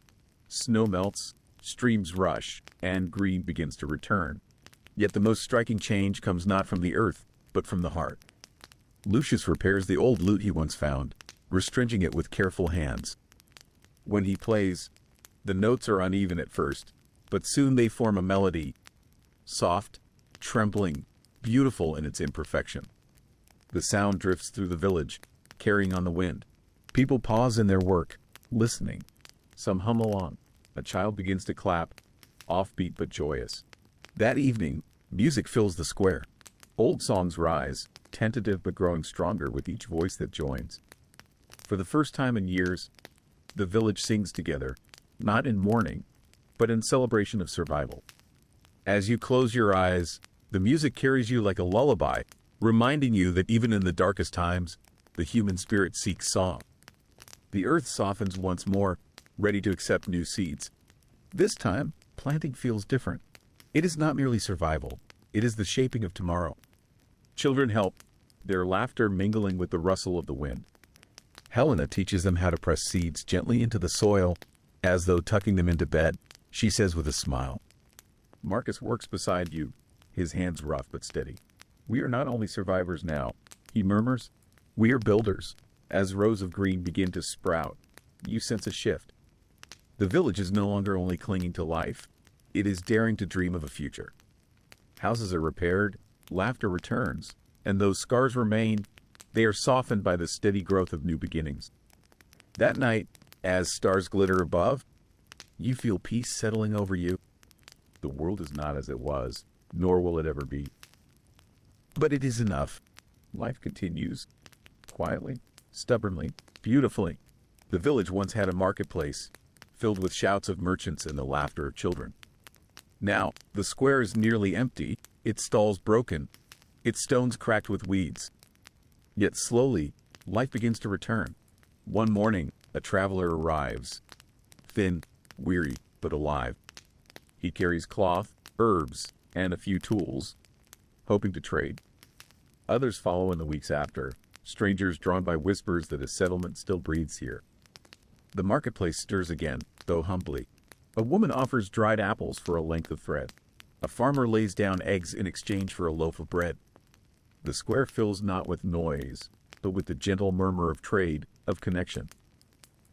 Snow melts, streams rush, and green begins to return. Yet the most striking change comes not from the earth, but from the heart. Lucius repairs the old lute he once found, restringing it with careful hands. When he plays, the notes are uneven at first, but soon they form a melody, soft, trembling, beautiful in its imperfection. The sound drifts through the village, carrying on the wind. People pause in their work, listening. Some hum along. A child begins to clap, offbeat but joyous. That evening, music fills the square. Old songs rise, tentative but growing stronger with each voice that joins. For the first time in years, the village sings together, not in mourning, but in celebration of survival. As you close your eyes, the music carries you like a lullaby, reminding you that even in the darkest times, the human spirit seeks song. The earth softens once more, ready to accept new seeds. This time, planting feels different. It is not merely survival, it is the shaping of tomorrow. Children help, their laughter mingling with the rustle of the wind. Helena teaches them how to press seeds gently into the soil, as though tucking them into bed, she says with a smile. Marcus works beside you, his hands rough but steady. We are not only survivors now, he murmurs. We are builders. As rows of green begin to sprout, you sense a shift. The village is no longer only clinging to life, it is daring to dream of a future. Houses are repaired, laughter returns, and though scars remain, they are softened by the steady growth of new beginnings. That night, as stars glitter above, you feel peace settling over you. The world is not as it was, nor will it ever be. But it is enough. Life continues, quietly, stubbornly, beautifully. The village once had a marketplace, filled with shouts of merchants and the laughter of children. Now, the square is nearly empty, its stalls broken, its stones cracked with weeds. Yet slowly, life begins to return. One morning, a traveler arrives, thin, weary, but alive. He carries cloth, herbs, and a few tools, hoping to trade. Others follow in the weeks after, strangers drawn by whispers that a settlement still breathes here. The marketplace stirs again, though humbly. A woman offers dried apples for a length of thread. A farmer lays down eggs in exchange for a loaf of bread. The square fills not with noise, but with the gentle murmur of trade, of connection.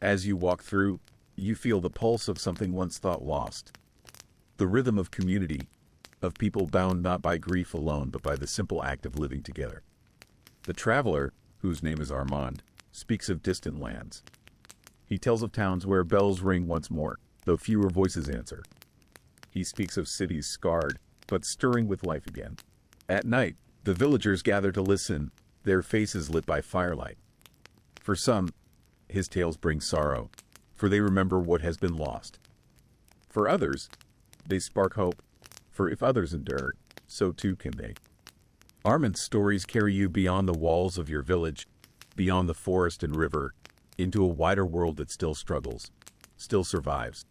As you walk through, you feel the pulse of something once thought lost. The rhythm of community, of people bound not by grief alone, but by the simple act of living together. The traveler, whose name is Armand, speaks of distant lands. He tells of towns where bells ring once more, though fewer voices answer. He speaks of cities scarred, but stirring with life again. At night, the villagers gather to listen, their faces lit by firelight. For some, his tales bring sorrow, for they remember what has been lost. For others, they spark hope, for if others endure, so too can they. Armand's stories carry you beyond the walls of your village, beyond the forest and river, into a wider world that still struggles, still survives.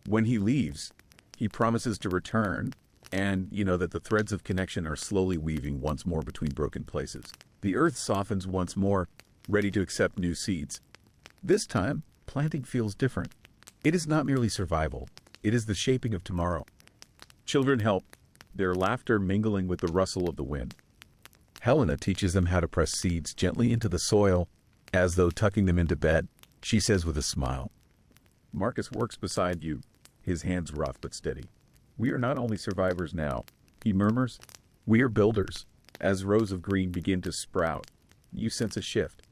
When he leaves, he promises to return, and you know that the threads of connection are slowly weaving once more between broken places. The earth softens once more, ready to accept new seeds. This time, planting feels different. It is not merely survival, it is the shaping of tomorrow. Children help, their laughter mingling with the rustle of the wind. Helena teaches them how to press seeds gently into the soil, as though tucking them into bed, she says with a smile. Marcus works beside you, his hands rough but steady. We are not only survivors now, he murmurs. We are builders. As rows of green begin to sprout, you sense a shift.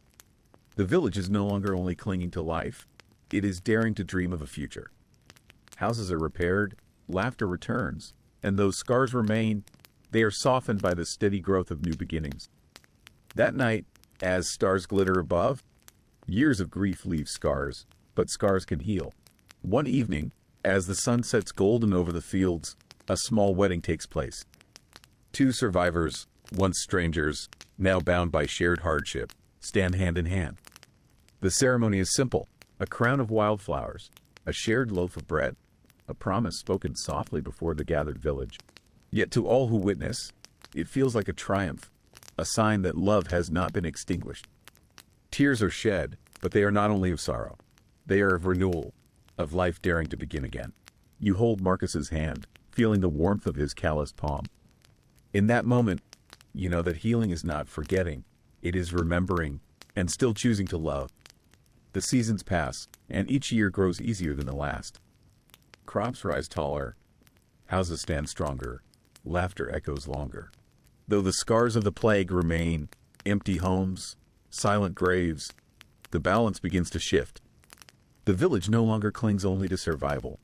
The village is no longer only clinging to life, it is daring to dream of a future. Houses are repaired, laughter returns, and though scars remain, they are softened by the steady growth of new beginnings. That night, as stars glitter above, years of grief leave scars, but scars can heal. One evening, as the sun sets golden over the fields, a small wedding takes place. Two survivors, once strangers, now bound by shared hardship, stand hand in hand. The ceremony is simple, a crown of wildflowers, a shared loaf of bread, a promise spoken softly before the gathered village. Yet to all who witness, it feels like a triumph, a sign that love has not been extinguished. Tears are shed, but they are not only of sorrow. They are of renewal, of life daring to begin again. You hold Marcus's hand, feeling the warmth of his calloused palm. In that moment, you know that healing is not forgetting, it is remembering, and still choosing to love. The seasons pass, and each year grows easier than the last. Crops rise taller, houses stand stronger, laughter echoes longer. Though the scars of the plague remain, empty homes, silent graves, the balance begins to shift. The village no longer clings only to survival.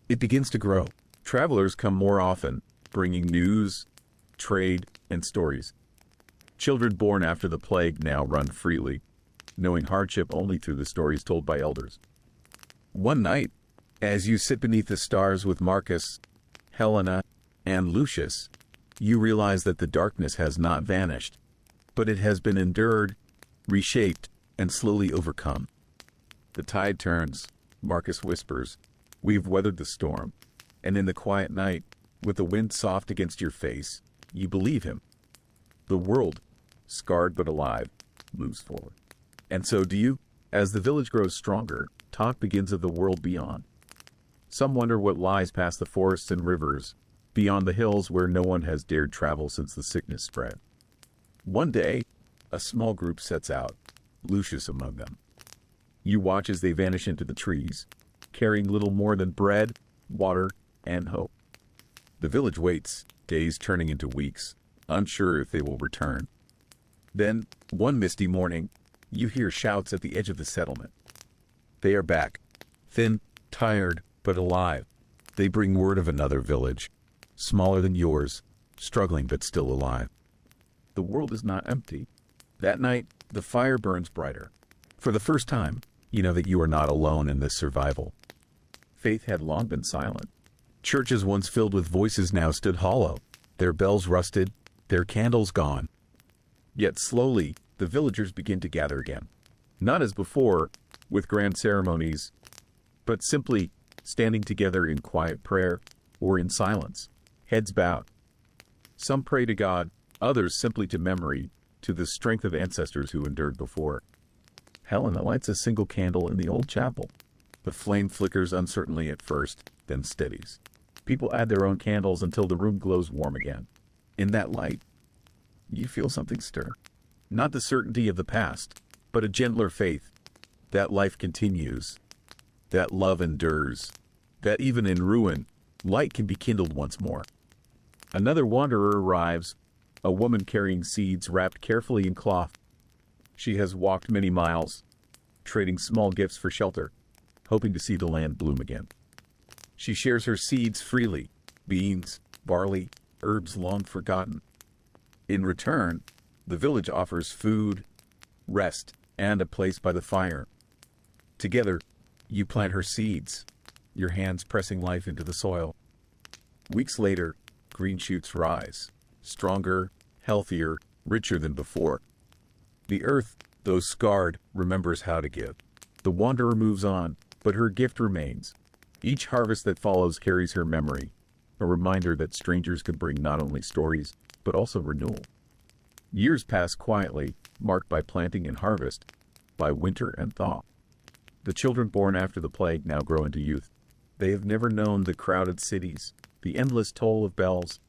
It begins to grow. Travelers come more often, bringing news, trade, and stories. Children born after the plague now run freely, knowing hardship only through the stories told by elders. One night, as you sit beneath the stars with Marcus, Helena, and Lucius, you realize that the darkness has not vanished, but it has been endured, reshaped, and slowly overcome. The tide turns, Marcus whispers, we've weathered the storm, and in the quiet night, with the wind soft against your face, you believe him. The world, scarred but alive, moves forward. And so do you. As the village grows stronger, talk begins of the world beyond. Some wonder what lies past the forests and rivers, beyond the hills where no one has dared travel since the sickness spread. One day, a small group sets out, Lucius among them. You watch as they vanish into the trees, carrying little more than bread, water, and hope. The village waits, days turning into weeks, unsure if they will return. Then, one misty morning, you hear shouts at the edge of the settlement. They are back, thin, tired, but alive. They bring word of another village, smaller than yours, struggling but still alive. The world is not empty. That night, the fire burns brighter. For the first time, you know that you are not alone in this survival. Faith had long been silent. Churches once filled with voices now stood hollow, their bells rusted, their candles gone. Yet slowly, the villagers begin to gather again. Not as before, with grand ceremonies, but simply standing together in quiet prayer or in silence, heads bowed. Some pray to God, others simply to memory, to the strength of ancestors who endured before. Helena lights a single candle in the old chapel. The flame flickers uncertainly at first, then steadies. People add their own candles until the room glows warm again. In that light, you feel something stir. Not the certainty of the past, but a gentler faith that life continues, that love endures, that even in ruin, light can be kindled once more. Another wanderer arrives, a woman carrying seeds wrapped carefully in cloth. She has walked many miles, trading small gifts for shelter, hoping to see the land bloom again. She shares her seeds freely, beans, barley, herbs long forgotten. In return, the village offers food, rest, and a place by the fire. Together, you plant her seeds, your hands pressing life into the soil. Weeks later, green shoots rise, stronger, healthier, richer than before. The earth, though scarred, remembers how to give. The wanderer moves on, but her gift remains. Each harvest that follows carries her memory, a reminder that strangers can bring not only stories, but also renewal. Years pass quietly, marked by planting and harvest, by winter and thaw. The children born after the plague now grow into youth. They have never known the crowded cities, the endless toll of bells.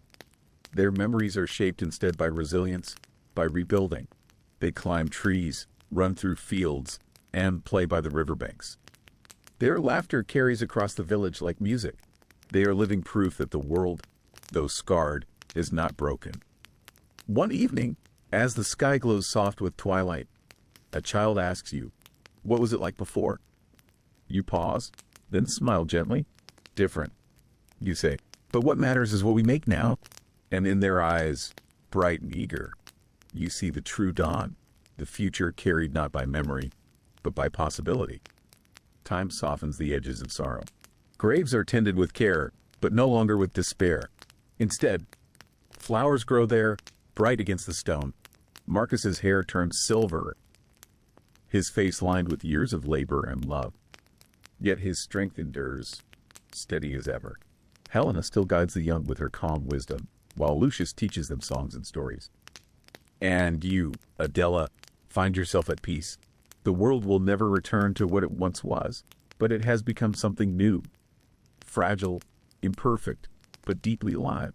Their memories are shaped instead by resilience, by rebuilding. They climb trees, run through fields, and play by the riverbanks. Their laughter carries across the village like music. They are living proof that the world, though scarred, is not broken. One evening, as the sky glows soft with twilight, a child asks you, "What was it like before?" You pause, then smile gently. "Different," you say. "But what matters is what we make now." And in their eyes, bright and eager, you see the true dawn, the future carried not by memory, but by possibility. Time softens the edges of sorrow. Graves are tended with care, but no longer with despair. Instead, flowers grow there, bright against the stone. Marcus's hair turns silver, his face lined with years of labor and love. Yet his strength endures, steady as ever. Helena still guides the young with her calm wisdom, while Lucius teaches them songs and stories. And you, Adela, find yourself at peace. The world will never return to what it once was, but it has become something new. Fragile, imperfect, but deeply alive.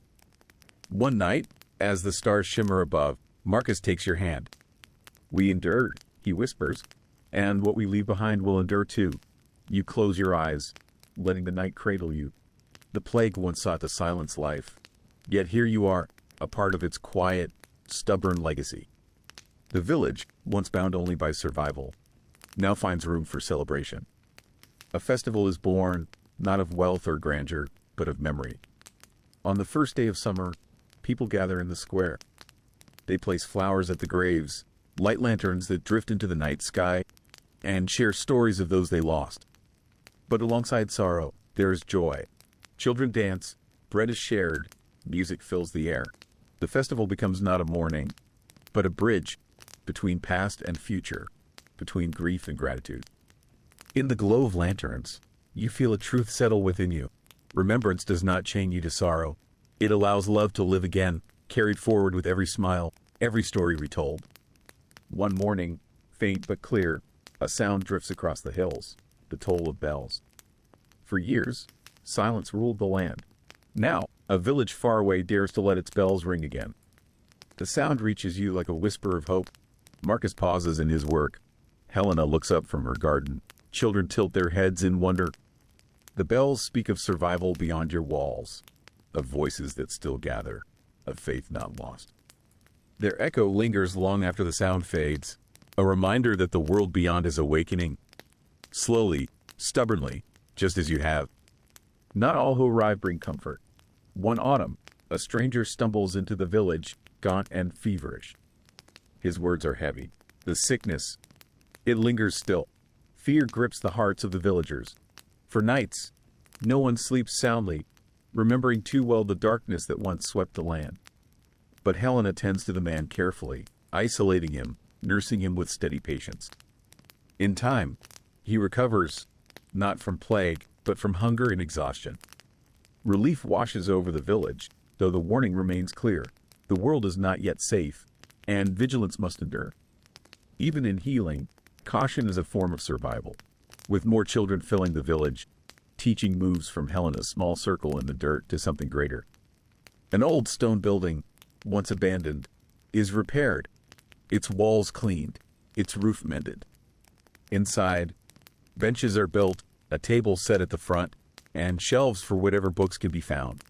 One night, as the stars shimmer above, Marcus takes your hand. "We endured," he whispers, "and what we leave behind will endure too." You close your eyes, letting the night cradle you. The plague once sought to silence life, yet here you are, a part of its quiet, stubborn legacy. The village, once bound only by survival, now finds room for celebration. A festival is born, not of wealth or grandeur, but of memory. On the first day of summer, people gather in the square. They place flowers at the graves, light lanterns that drift into the night sky, and share stories of those they lost. But alongside sorrow, there is joy. Children dance, bread is shared, music fills the air. The festival becomes not a mourning, but a bridge between past and future, between grief and gratitude. In the glow of lanterns, you feel a truth settle within you. Remembrance does not chain you to sorrow. It allows love to live again, carried forward with every smile, every story retold. One morning, faint but clear, a sound drifts across the hills, the toll of bells. For years, silence ruled the land. Now, a village far away dares to let its bells ring again. The sound reaches you like a whisper of hope. Marcus pauses in his work. Helena looks up from her garden. Children tilt their heads in wonder. The bells speak of survival beyond your walls, of voices that still gather, of faith not lost. Their echo lingers long after the sound fades, a reminder that the world beyond is awakening. Slowly, stubbornly, just as you have. Not all who arrive bring comfort. One autumn, a stranger stumbles into the village, gaunt and feverish. His words are heavy. The sickness, it lingers still. Fear grips the hearts of the villagers. For nights, no one sleeps soundly, remembering too well the darkness that once swept the land. But Helen attends to the man carefully, isolating him, nursing him with steady patience. In time, he recovers, not from plague, but from hunger and exhaustion. Relief washes over the village, though the warning remains clear. The world is not yet safe, and vigilance must endure. Even in healing, caution is a form of survival. With more children filling the village, teaching moves from Helena's small circle in the dirt to something greater. An old stone building, once abandoned, is repaired, its walls cleaned, its roof mended. Inside, benches are built, a table set at the front, and shelves for whatever books can be found.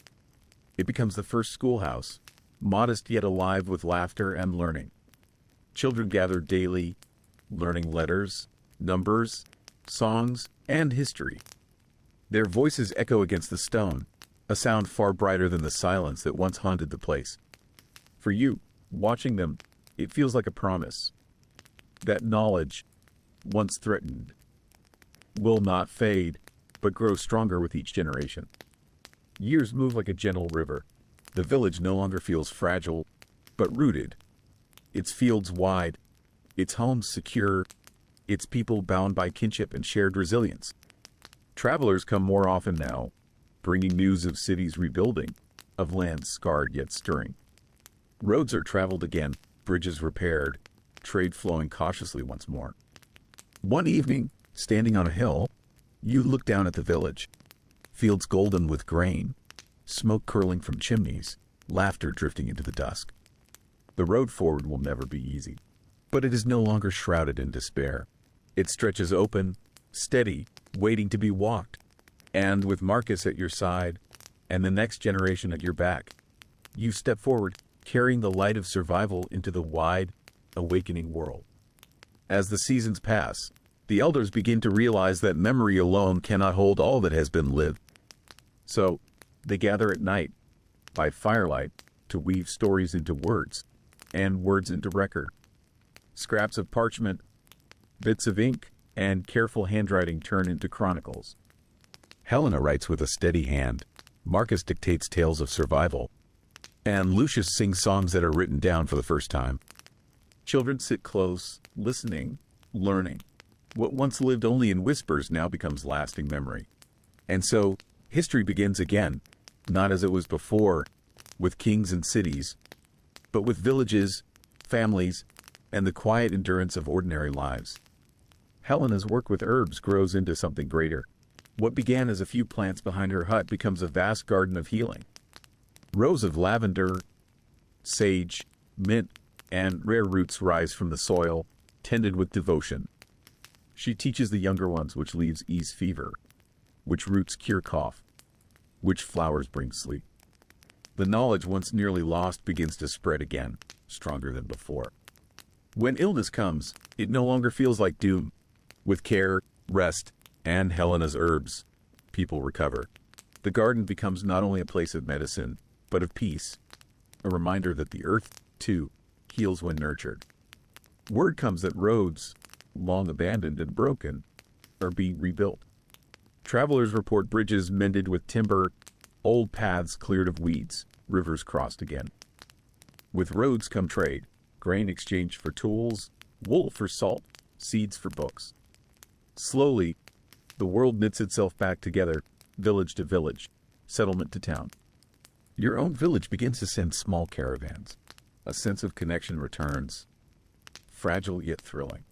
It becomes the first schoolhouse, modest yet alive with laughter and learning. Children gather daily, learning letters, numbers, songs, and history. Their voices echo against the stone, a sound far brighter than the silence that once haunted the place. For you, watching them, it feels like a promise. That knowledge, once threatened, will not fade, but grow stronger with each generation. Years move like a gentle river. The village no longer feels fragile, but rooted. Its fields wide, its homes secure, its people bound by kinship and shared resilience. Travelers come more often now, bringing news of cities rebuilding, of lands scarred yet stirring. Roads are traveled again, bridges repaired, trade flowing cautiously once more. One evening, standing on a hill, you look down at the village. Fields golden with grain, smoke curling from chimneys, laughter drifting into the dusk. The road forward will never be easy, but it is no longer shrouded in despair. It stretches open, steady, waiting to be walked. And with Marcus at your side, and the next generation at your back, you step forward, carrying the light of survival into the wide, awakening world. As the seasons pass, the elders begin to realize that memory alone cannot hold all that has been lived. So, they gather at night, by firelight, to weave stories into words, and words into record. Scraps of parchment, bits of ink, and careful handwriting turn into chronicles. Helena writes with a steady hand, Marcus dictates tales of survival, and Lucius sings songs that are written down for the first time. Children sit close, listening, learning. What once lived only in whispers now becomes lasting memory. And so, history begins again, not as it was before, with kings and cities, but with villages, families, and the quiet endurance of ordinary lives. Helena's work with herbs grows into something greater. What began as a few plants behind her hut becomes a vast garden of healing. Rows of lavender, sage, mint, and rare roots rise from the soil, tended with devotion. She teaches the younger ones which leaves ease fever, which roots cure cough, which flowers bring sleep. The knowledge once nearly lost begins to spread again, stronger than before. When illness comes, it no longer feels like doom. With care, rest, and Helena's herbs, people recover. The garden becomes not only a place of medicine, but of peace, a reminder that the earth, too, heals when nurtured. Word comes that roads, long abandoned and broken, are being rebuilt. Travelers report bridges mended with timber, old paths cleared of weeds, rivers crossed again. With roads come trade, grain exchanged for tools, wool for salt, seeds for books. Slowly, the world knits itself back together, village to village, settlement to town. Your own village begins to send small caravans. A sense of connection returns, fragile yet thrilling.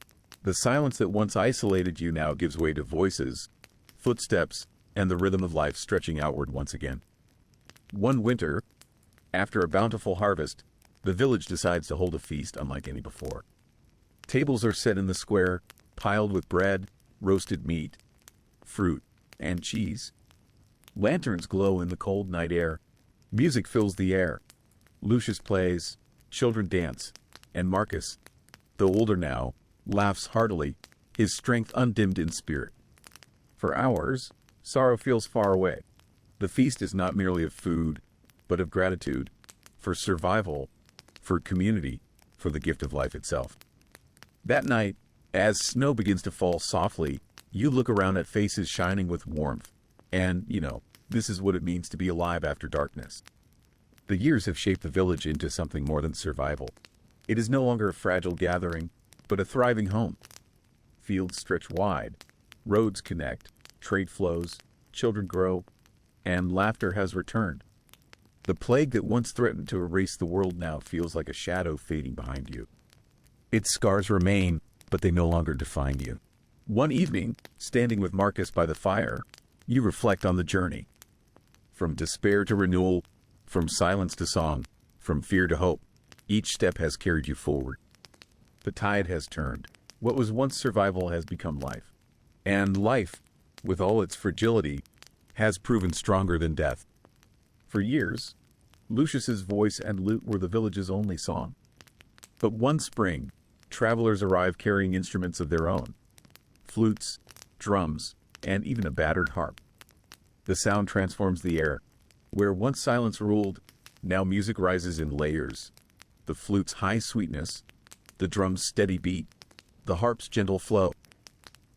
The silence that once isolated you now gives way to voices, footsteps, and the rhythm of life stretching outward once again. One winter, after a bountiful harvest, the village decides to hold a feast unlike any before. Tables are set in the square, piled with bread, roasted meat, fruit, and cheese. Lanterns glow in the cold night air. Music fills the air. Lucius plays, children dance, and Marcus, though older now, laughs heartily, his strength undimmed in spirit. For hours, sorrow feels far away. The feast is not merely of food, but of gratitude, for survival, for community, for the gift of life itself. That night, as snow begins to fall softly, you look around at faces shining with warmth, and, this is what it means to be alive after darkness. The years have shaped the village into something more than survival. It is no longer a fragile gathering, but a thriving home. Fields stretch wide, roads connect, trade flows, children grow, and laughter has returned. The plague that once threatened to erase the world now feels like a shadow fading behind you. Its scars remain, but they no longer define you. One evening, standing with Marcus by the fire, you reflect on the journey. From despair to renewal, from silence to song, from fear to hope, each step has carried you forward. The tide has turned. What was once survival has become life. And life, with all its fragility, has proven stronger than death. For years, Lucius's voice and lute were the village's only song. But one spring, travelers arrived carrying instruments of their own. Flutes, drums, and even a battered harp. The sound transforms the air. Where once silence ruled, now music rises in layers. The flute's high sweetness, the drum's steady beat, the harp's gentle flow.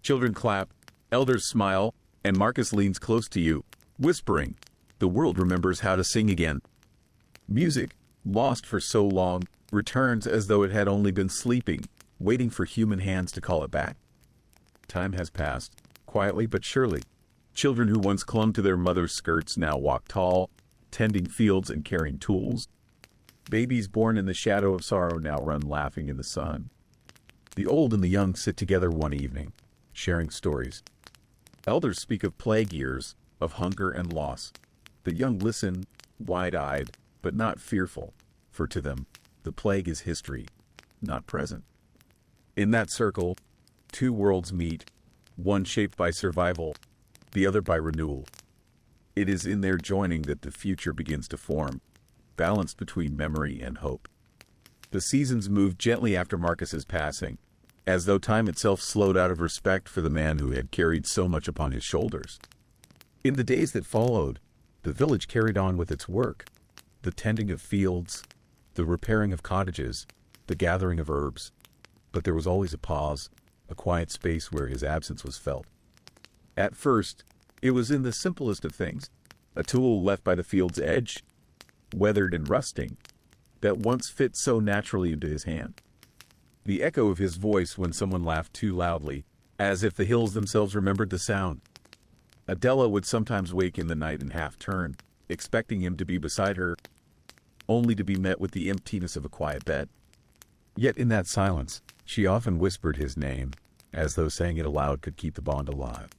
Children clap, elders smile, and Marcus leans close to you, whispering, the world remembers how to sing again. Music, lost for so long, returns as though it had only been sleeping, waiting for human hands to call it back. Time has passed, quietly but surely. Children who once clung to their mother's skirts now walk tall, tending fields and carrying tools. Babies born in the shadow of sorrow now run laughing in the sun. The old and the young sit together one evening, sharing stories. Elders speak of plague years, of hunger and loss. The young listen, wide-eyed, but not fearful, for to them, the plague is history, not present. In that circle, two worlds meet, one shaped by survival, the other by renewal. It is in their joining that the future begins to form, balanced between memory and hope. The seasons moved gently after Marcus's passing, as though time itself slowed out of respect for the man who had carried so much upon his shoulders. In the days that followed, the village carried on with its work, the tending of fields, the repairing of cottages, the gathering of herbs. But there was always a pause, a quiet space where his absence was felt. At first, it was in the simplest of things, a tool left by the field's edge, weathered and rusting, that once fit so naturally into his hand. The echo of his voice when someone laughed too loudly, as if the hills themselves remembered the sound. Adela would sometimes wake in the night and half turn, expecting him to be beside her, only to be met with the emptiness of a quiet bed. Yet in that silence, she often whispered his name, as though saying it aloud could keep the bond alive.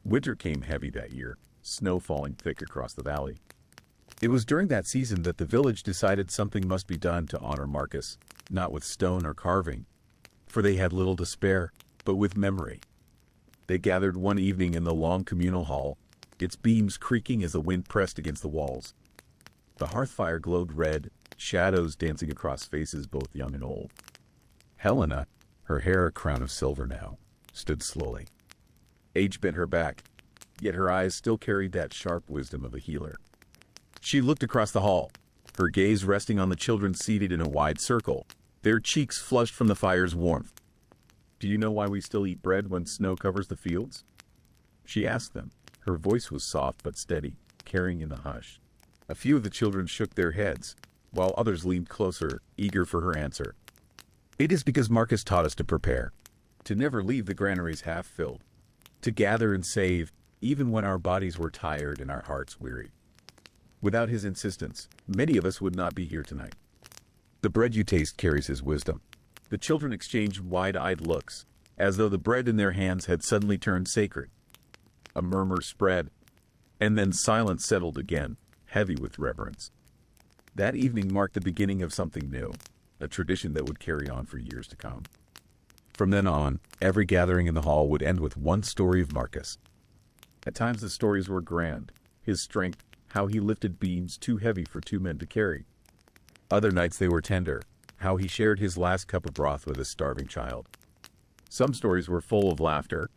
Winter came heavy that year, snow falling thick across the valley. It was during that season that the village decided something must be done to honor Marcus, not with stone or carving, for they had little to spare, but with memory. They gathered one evening in the long communal hall, its beams creaking as the wind pressed against the walls. The hearth fire glowed red, shadows dancing across faces both young and old. Helena, her hair a crown of silver now, stood slowly. Age bent her back, yet her eyes still carried that sharp wisdom of a healer. She looked across the hall, her gaze resting on the children seated in a wide circle, their cheeks flushed from the fire's warmth. "Do you know why we still eat bread when snow covers the fields?" she asked them. Her voice was soft but steady, carrying in the hush. A few of the children shook their heads, while others leaned closer, eager for her answer. "It is because Marcus taught us to prepare, to never leave the granaries half filled, to gather and save, even when our bodies were tired and our hearts weary. Without his insistence, many of us would not be here tonight. The bread you taste carries his wisdom." The children exchanged wide-eyed looks, as though the bread in their hands had suddenly turned sacred. A murmur spread, and then silence settled again, heavy with reverence. That evening marked the beginning of something new, a tradition that would carry on for years to come. From then on, every gathering in the hall would end with one story of Marcus. At times the stories were grand, his strength, how he lifted beams too heavy for two men to carry. Other nights they were tender, how he shared his last cup of broth with a starving child. Some stories were full of laughter,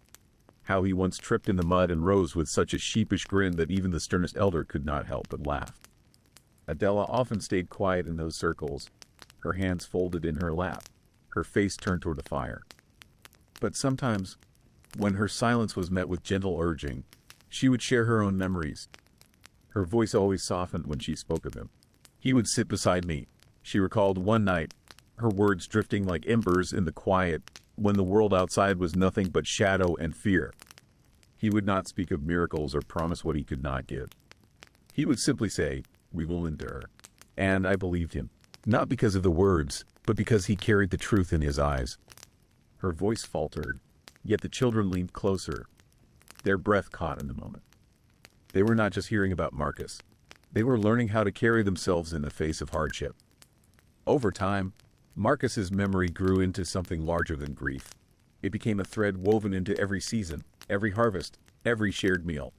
how he once tripped in the mud and rose with such a sheepish grin that even the sternest elder could not help but laugh. Adela often stayed quiet in those circles, her hands folded in her lap, her face turned toward the fire. But sometimes, when her silence was met with gentle urging, she would share her own memories. Her voice always softened when she spoke of him. "He would sit beside me," she recalled one night, her words drifting like embers in the quiet when the world outside was nothing but shadow and fear. He would not speak of miracles or promise what he could not give. He would simply say, "We will endure." And I believed him, not because of the words, but because he carried the truth in his eyes. Her voice faltered, yet the children leaned closer, their breath caught in the moment. They were not just hearing about Marcus. They were learning how to carry themselves in the face of hardship. Over time, Marcus's memory grew into something larger than grief. It became a thread woven into every season, every harvest, every shared meal.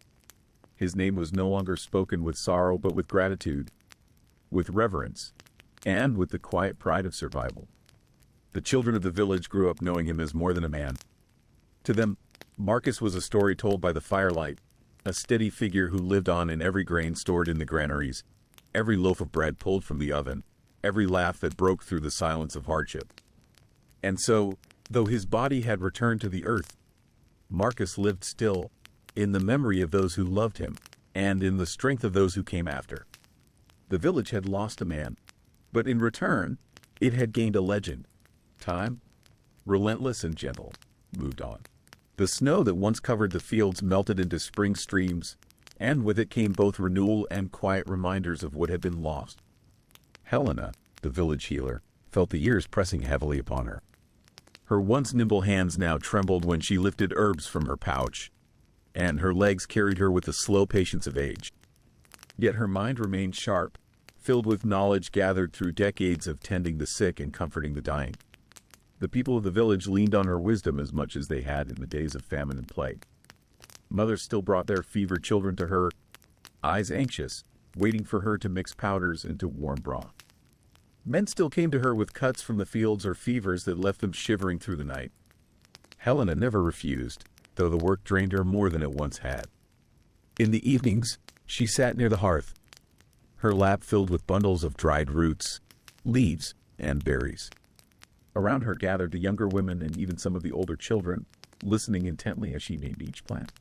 His name was no longer spoken with sorrow but with gratitude, with reverence, and with the quiet pride of survival. The children of the village grew up knowing him as more than a man. To them, Marcus was a story told by the firelight, a steady figure who lived on in every grain stored in the granaries, every loaf of bread pulled from the oven, every laugh that broke through the silence of hardship. And so, though his body had returned to the earth, Marcus lived still, in the memory of those who loved him, and in the strength of those who came after. The village had lost a man, but in return, it had gained a legend. Time, relentless and gentle, moved on. The snow that once covered the fields melted into spring streams, and with it came both renewal and quiet reminders of what had been lost. Helena, the village healer, felt the years pressing heavily upon her. Her once nimble hands now trembled when she lifted herbs from her pouch, and her legs carried her with the slow patience of age. Yet her mind remained sharp, filled with knowledge gathered through decades of tending the sick and comforting the dying. The people of the village leaned on her wisdom as much as they had in the days of famine and plague. Mothers still brought their fevered children to her, eyes anxious, waiting for her to mix powders into warm broth. Men still came to her with cuts from the fields or fevers that left them shivering through the night. Helena never refused, though the work drained her more than it once had. In the evenings, she sat near the hearth, her lap filled with bundles of dried roots, leaves, and berries. Around her gathered the younger women and even some of the older children, listening intently as she named each plant.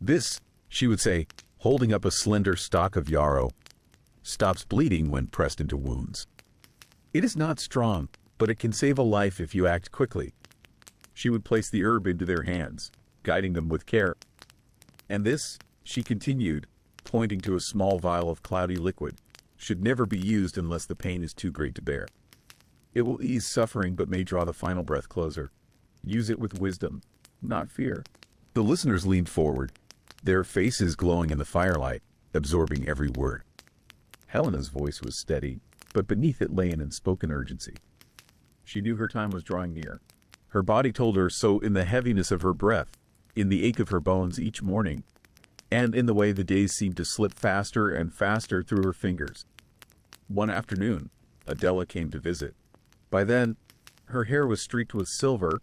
"This," she would say, holding up a slender stalk of yarrow, "stops bleeding when pressed into wounds. It is not strong, but it can save a life if you act quickly." She would place the herb into their hands, guiding them with care. "And this," she continued, pointing to a small vial of cloudy liquid, "should never be used unless the pain is too great to bear. It will ease suffering but may draw the final breath closer. Use it with wisdom, not fear." The listeners leaned forward, their faces glowing in the firelight, absorbing every word. Helena's voice was steady, but beneath it lay an unspoken urgency. She knew her time was drawing near. Her body told her so in the heaviness of her breath, in the ache of her bones each morning, and in the way the days seemed to slip faster and faster through her fingers. One afternoon, Adela came to visit. By then, her hair was streaked with silver,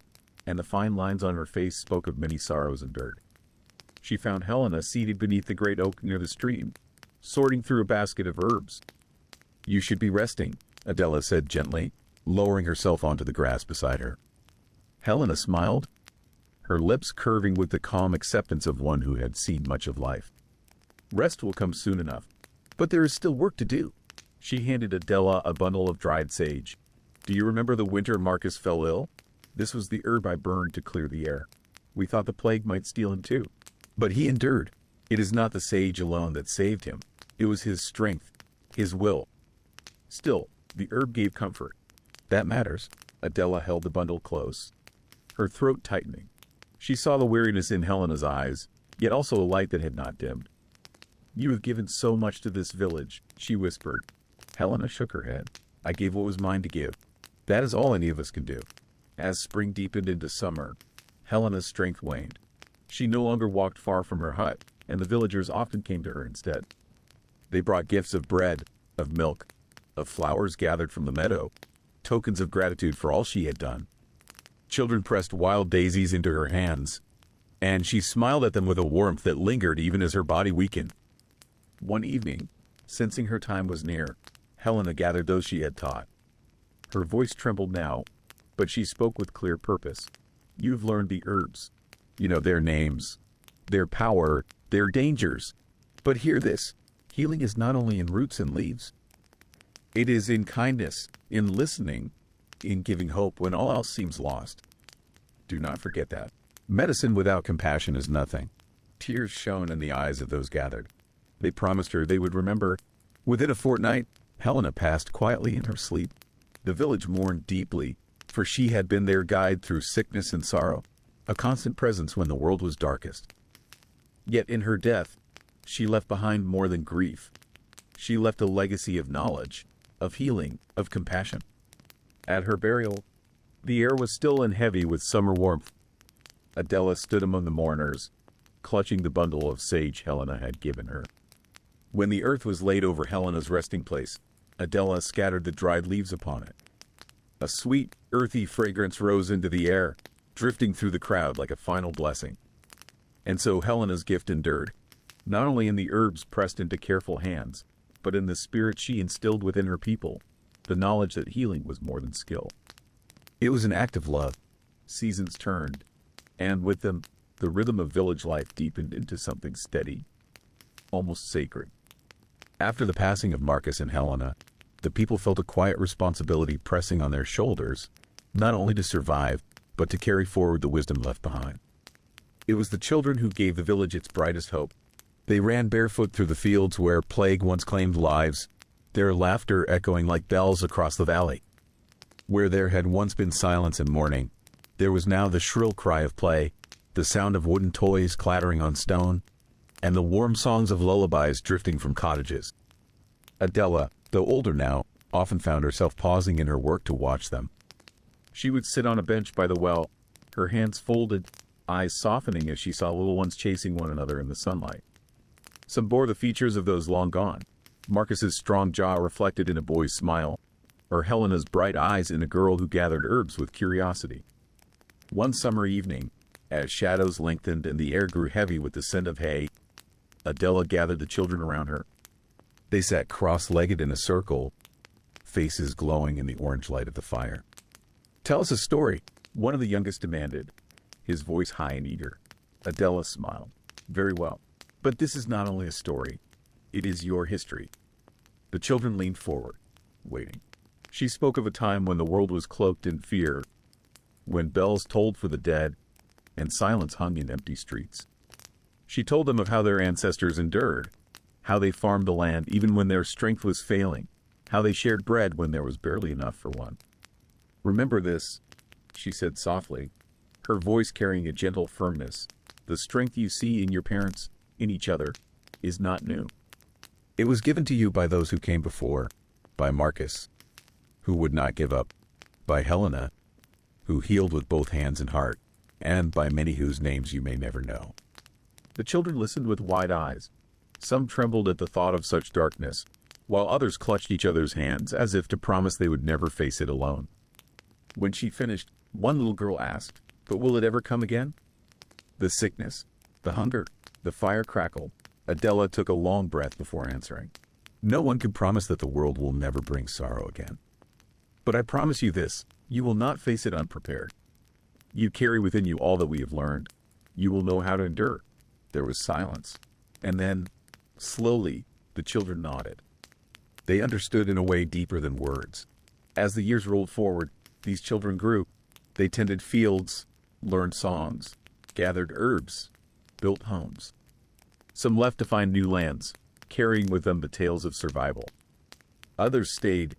and the fine lines on her face spoke of many sorrows endured. She found Helena seated beneath the great oak near the stream, sorting through a basket of herbs. "You should be resting," Adela said gently, lowering herself onto the grass beside her. Helena smiled, her lips curving with the calm acceptance of one who had seen much of life. "Rest will come soon enough, but there is still work to do." She handed Adela a bundle of dried sage. "Do you remember the winter Marcus fell ill? This was the herb I burned to clear the air. We thought the plague might steal him too. But he endured. It is not the sage alone that saved him. It was his strength, his will. Still, the herb gave comfort. That matters." Adela held the bundle close, her throat tightening. She saw the weariness in Helena's eyes, yet also a light that had not dimmed. "You have given so much to this village," she whispered. Helena shook her head. "I gave what was mine to give. That is all any of us can do." As spring deepened into summer, Helena's strength waned. She no longer walked far from her hut, and the villagers often came to her instead. They brought gifts of bread, of milk, of flowers gathered from the meadow, tokens of gratitude for all she had done. Children pressed wild daisies into her hands, and she smiled at them with a warmth that lingered even as her body weakened. One evening, sensing her time was near, Helena gathered those she had taught. Her voice trembled now, but she spoke with clear purpose. "You've learned the herbs. You know their names, their power, their dangers. But hear this, healing is not only in roots and leaves. It is in kindness, in listening, in giving hope when all else seems lost. Do not forget that. Medicine without compassion is nothing." Tears shone in the eyes of those gathered. They promised her they would remember. Within a fortnight, Helena passed quietly in her sleep. The village mourned deeply, for she had been their guide through sickness and sorrow, a constant presence when the world was darkest. Yet in her death, she left behind more than grief. She left a legacy of knowledge, of healing, of compassion. At her burial, the air was still and heavy with summer warmth. Adela stood among the mourners, clutching the bundle of sage Helena had given her. When the earth was laid over Helena's resting place, Adela scattered the dried leaves upon it. A sweet, earthy fragrance rose into the air, drifting through the crowd like a final blessing. And so Helena's gift endured, not only in the herbs pressed into careful hands, but in the spirit she instilled within her people, the knowledge that healing was more than skill. It was an act of love. Seasons turned, and with them, the rhythm of village life deepened into something steady, almost sacred. After the passing of Marcus and Helena, the people felt a quiet responsibility pressing on their shoulders, not only to survive, but to carry forward the wisdom left behind. It was the children who gave the village its brightest hope. They ran barefoot through the fields where plague once claimed lives, their laughter echoing like bells across the valley. Where there had once been silence and mourning, there was now the shrill cry of play, the sound of wooden toys clattering on stone. and the warm songs of lullabies drifting from cottages. Adela, though older now, often found herself pausing in her work to watch them. She would sit on a bench by the well, her hands folded, eyes softening as she saw little ones chasing one another in the sunlight. Some bore the features of those long gone. Marcus's strong jaw reflected in a boy's smile, or Helena's bright eyes in a girl who gathered herbs with curiosity. One summer evening, as shadows lengthened and the air grew heavy with the scent of hay, Adela gathered the children around her. They sat cross-legged in a circle, faces glowing in the orange light of the fire. "Tell us a story," one of the youngest demanded, his voice high and eager. Adela smiled. "Very well. But this is not only a story. It is your history." The children leaned forward, waiting. She spoke of a time when the world was cloaked in fear, when bells tolled for the dead, and silence hung in empty streets. She told them of how their ancestors endured, how they farmed the land even when their strength was failing, how they shared bread when there was barely enough for one. "Remember this," she said softly, her voice carrying a gentle firmness. "The strength you see in your parents, in each other, is not new. It was given to you by those who came before, by Marcus, who would not give up, by Helena, who healed with both hands and heart, and by many whose names you may never know." The children listened with wide eyes. Some trembled at the thought of such darkness, while others clutched each other's hands as if to promise they would never face it alone. When she finished, one little girl asked, "But will it ever come again?" The sickness, the hunger, the fire crackled. Adela took a long breath before answering. "No one can promise that the world will never bring sorrow again. But I promise you this, you will not face it unprepared. You carry within you all that we have learned. You will know how to endure." There was silence. And then, slowly, the children nodded. They understood in a way deeper than words. As the years rolled forward, these children grew. They tended fields, learned songs, gathered herbs, built homes. Some left to find new lands, carrying with them the tales of survival. Others stayed,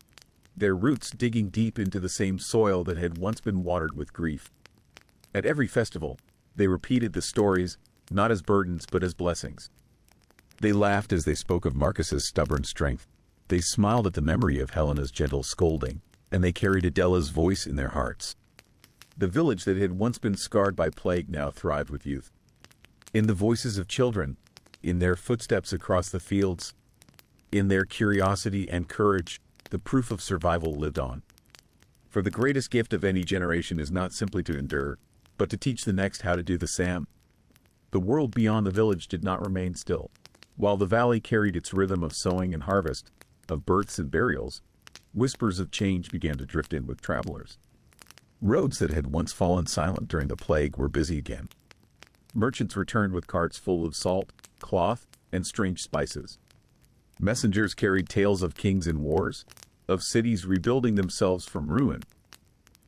their roots digging deep into the same soil that had once been watered with grief. At every festival, they repeated the stories, not as burdens but as blessings. They laughed as they spoke of Marcus's stubborn strength. They smiled at the memory of Helena's gentle scolding, and they carried Adela's voice in their hearts. The village that had once been scarred by plague now thrived with youth. In the voices of children, in their footsteps across the fields, in their curiosity and courage, the proof of survival lived on. For the greatest gift of any generation is not simply to endure, but to teach the next how to do the same. The world beyond the village did not remain still. While the valley carried its rhythm of sowing and harvest, of births and burials, whispers of change began to drift in with travelers. Roads that had once fallen silent during the plague were busy again. Merchants returned with carts full of salt, cloth, and strange spices. Messengers carried tales of kings and wars, of cities rebuilding themselves from ruin.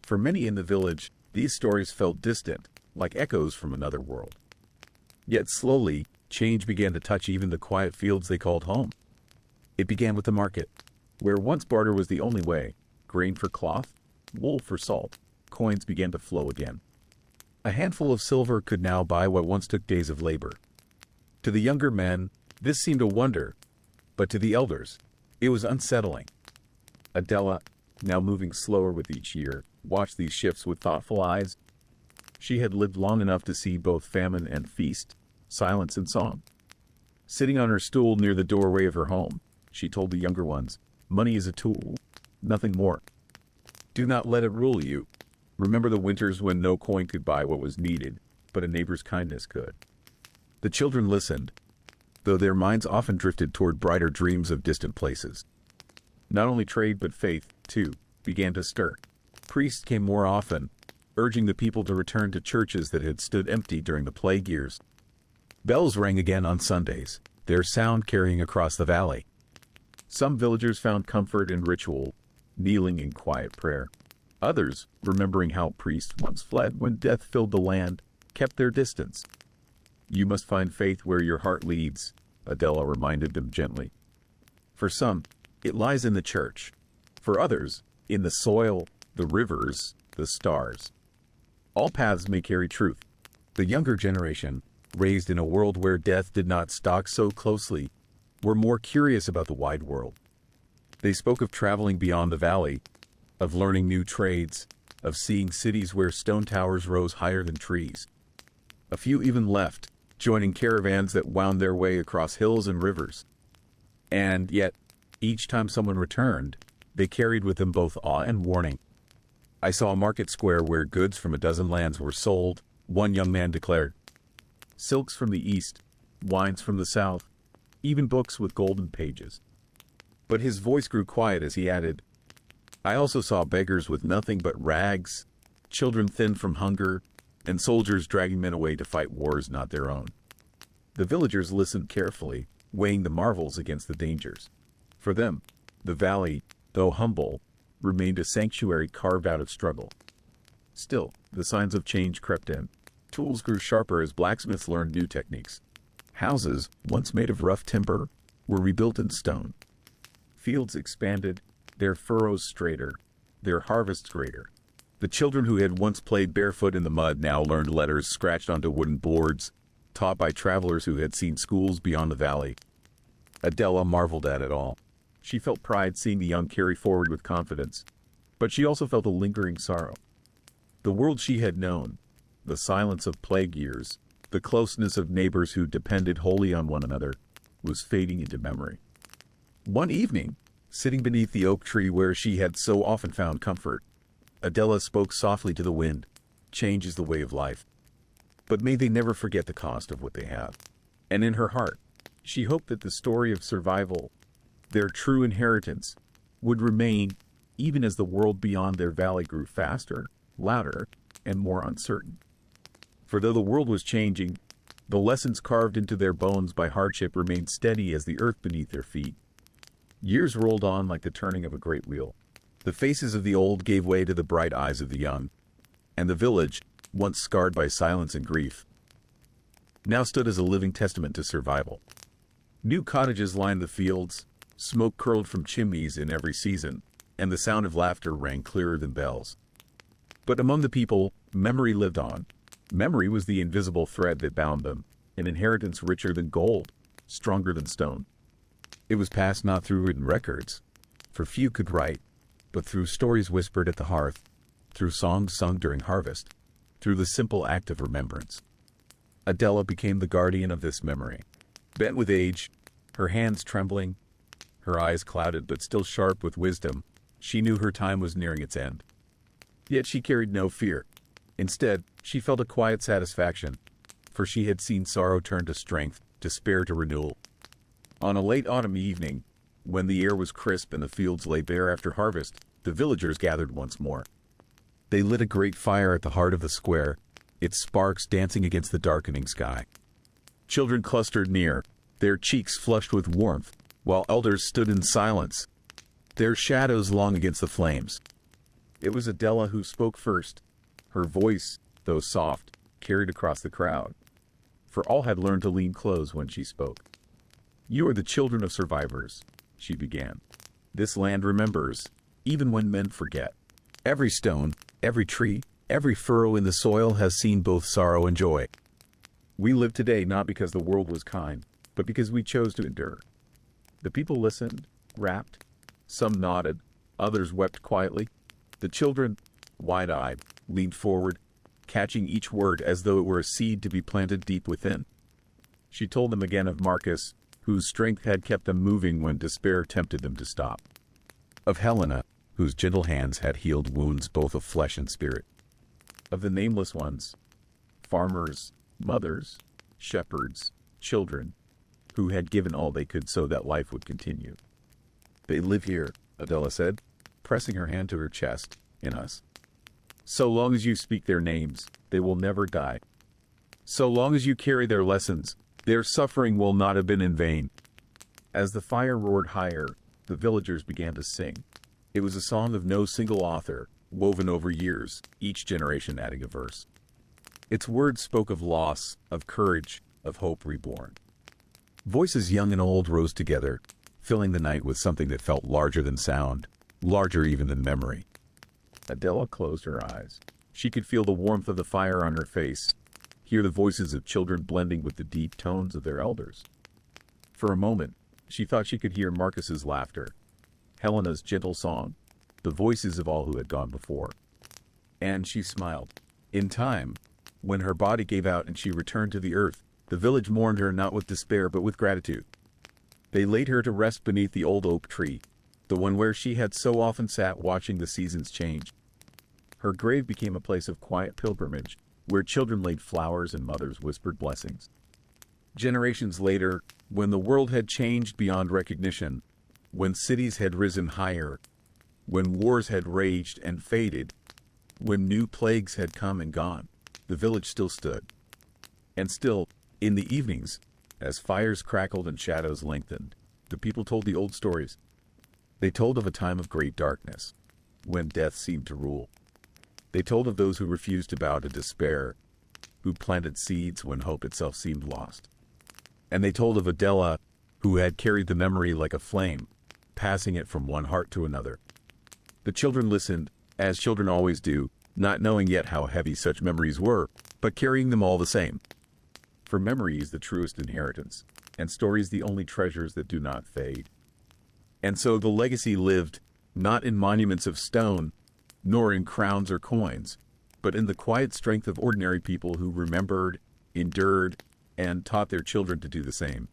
For many in the village, these stories felt distant, like echoes from another world. Yet slowly, change began to touch even the quiet fields they called home. It began with the market, where once barter was the only way. Grain for cloth, wool for salt, coins began to flow again. A handful of silver could now buy what once took days of labor. To the younger men, this seemed a wonder, but to the elders, it was unsettling. Adela, now moving slower with each year, watched these shifts with thoughtful eyes. She had lived long enough to see both famine and feast, silence and song. Sitting on her stool near the doorway of her home, she told the younger ones, "Money is a tool, nothing more. Do not let it rule you. Remember the winters when no coin could buy what was needed, but a neighbor's kindness could." The children listened, though their minds often drifted toward brighter dreams of distant places. Not only trade but faith, too, began to stir. Priests came more often, urging the people to return to churches that had stood empty during the plague years. Bells rang again on Sundays, their sound carrying across the valley. Some villagers found comfort in ritual, kneeling in quiet prayer. Others, remembering how priests once fled when death filled the land, kept their distance. "You must find faith where your heart leads," Adela reminded them gently. For some, it lies in the church. For others, in the soil, the rivers, the stars. All paths may carry truth. The younger generation, raised in a world where death did not stalk so closely, were more curious about the wide world. They spoke of traveling beyond the valley, of learning new trades, of seeing cities where stone towers rose higher than trees. A few even left, joining caravans that wound their way across hills and rivers. And yet, each time someone returned, they carried with them both awe and warning. I saw a market square where goods from a dozen lands were sold, one young man declared. Silks from the east, wines from the south, even books with golden pages. But his voice grew quiet as he added, I also saw beggars with nothing but rags, children thin from hunger, and soldiers dragging men away to fight wars not their own. The villagers listened carefully, weighing the marvels against the dangers. For them, the valley, though humble, remained a sanctuary carved out of struggle. Still, the signs of change crept in. Tools grew sharper as blacksmiths learned new techniques. Houses, once made of rough timber, were rebuilt in stone. Fields expanded, their furrows straighter, their harvests greater. The children who had once played barefoot in the mud now learned letters scratched onto wooden boards, taught by travelers who had seen schools beyond the valley. Adela marveled at it all. She felt pride seeing the young carry forward with confidence, but she also felt a lingering sorrow. The world she had known, the silence of plague years, the closeness of neighbors who depended wholly on one another, was fading into memory. One evening, sitting beneath the oak tree where she had so often found comfort, Adela spoke softly to the wind. Change is the way of life. But may they never forget the cost of what they have. And in her heart, she hoped that the story of survival, their true inheritance, would remain even as the world beyond their valley grew faster, louder, and more uncertain. For though the world was changing, the lessons carved into their bones by hardship remained steady as the earth beneath their feet. Years rolled on like the turning of a great wheel. The faces of the old gave way to the bright eyes of the young, and the village, once scarred by silence and grief, now stood as a living testament to survival. New cottages lined the fields, smoke curled from chimneys in every season, and the sound of laughter rang clearer than bells. But among the people, memory lived on. Memory was the invisible thread that bound them, an inheritance richer than gold, stronger than stone. It was passed not through written records, for few could write, but through stories whispered at the hearth, through songs sung during harvest, through the simple act of remembrance. Adela became the guardian of this memory. Bent with age, her hands trembling, her eyes clouded but still sharp with wisdom, she knew her time was nearing its end. Yet she carried no fear. Instead, she felt a quiet satisfaction, for she had seen sorrow turn to strength, despair to renewal. On a late autumn evening, when the air was crisp and the fields lay bare after harvest, the villagers gathered once more. They lit a great fire at the heart of the square, its sparks dancing against the darkening sky. Children clustered near, their cheeks flushed with warmth, while elders stood in silence, their shadows long against the flames. It was Adela who spoke first. Her voice, though soft, carried across the crowd, for all had learned to lean close when she spoke. You are the children of survivors, she began. This land remembers, even when men forget. Every stone, every tree, every furrow in the soil has seen both sorrow and joy. We live today not because the world was kind, but because we chose to endure. The people listened, rapt. Some nodded, others wept quietly. The children, wide-eyed, leaned forward, catching each word as though it were a seed to be planted deep within. She told them again of Marcus, whose strength had kept them moving when despair tempted them to stop. Of Helena, whose gentle hands had healed wounds both of flesh and spirit. Of the nameless ones, farmers, mothers, shepherds, children, who had given all they could so that life would continue. They live here, Adela said, pressing her hand to her chest, in us. So long as you speak their names, they will never die. So long as you carry their lessons, their suffering will not have been in vain. As the fire roared higher, the villagers began to sing. It was a song of no single author, woven over years, each generation adding a verse. Its words spoke of loss, of courage, of hope reborn. Voices young and old rose together, filling the night with something that felt larger than sound, larger even than memory. Adela closed her eyes. She could feel the warmth of the fire on her face, hear the voices of children blending with the deep tones of their elders. For a moment, she thought she could hear Marcus's laughter, Helena's gentle song, the voices of all who had gone before. And she smiled. In time, when her body gave out and she returned to the earth, the village mourned her not with despair but with gratitude. They laid her to rest beneath the old oak tree, the one where she had so often sat watching the seasons change. Her grave became a place of quiet pilgrimage, where children laid flowers and mothers whispered blessings. Generations later, when the world had changed beyond recognition, when cities had risen higher, when wars had raged and faded, when new plagues had come and gone, the village still stood. And still, in the evenings, as fires crackled and shadows lengthened, the people told the old stories. They told of a time of great darkness, when death seemed to rule. They told of those who refused to bow to despair, who planted seeds when hope itself seemed lost. And they told of Adela, who had carried the memory like a flame, passing it from one heart to another. The children listened, as children always do, not knowing yet how heavy such memories were, but carrying them all the same. For memory is the truest inheritance, and stories the only treasures that do not fade. And so the legacy lived, not in monuments of stone, nor in crowns or coins, but in the quiet strength of ordinary people who remembered, endured, and taught their children to do the same.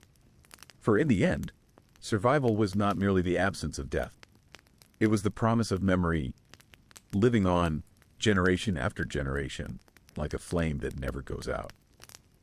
For in the end, survival was not merely the absence of death. It was the promise of memory, living on, generation after generation, like a flame that never goes out.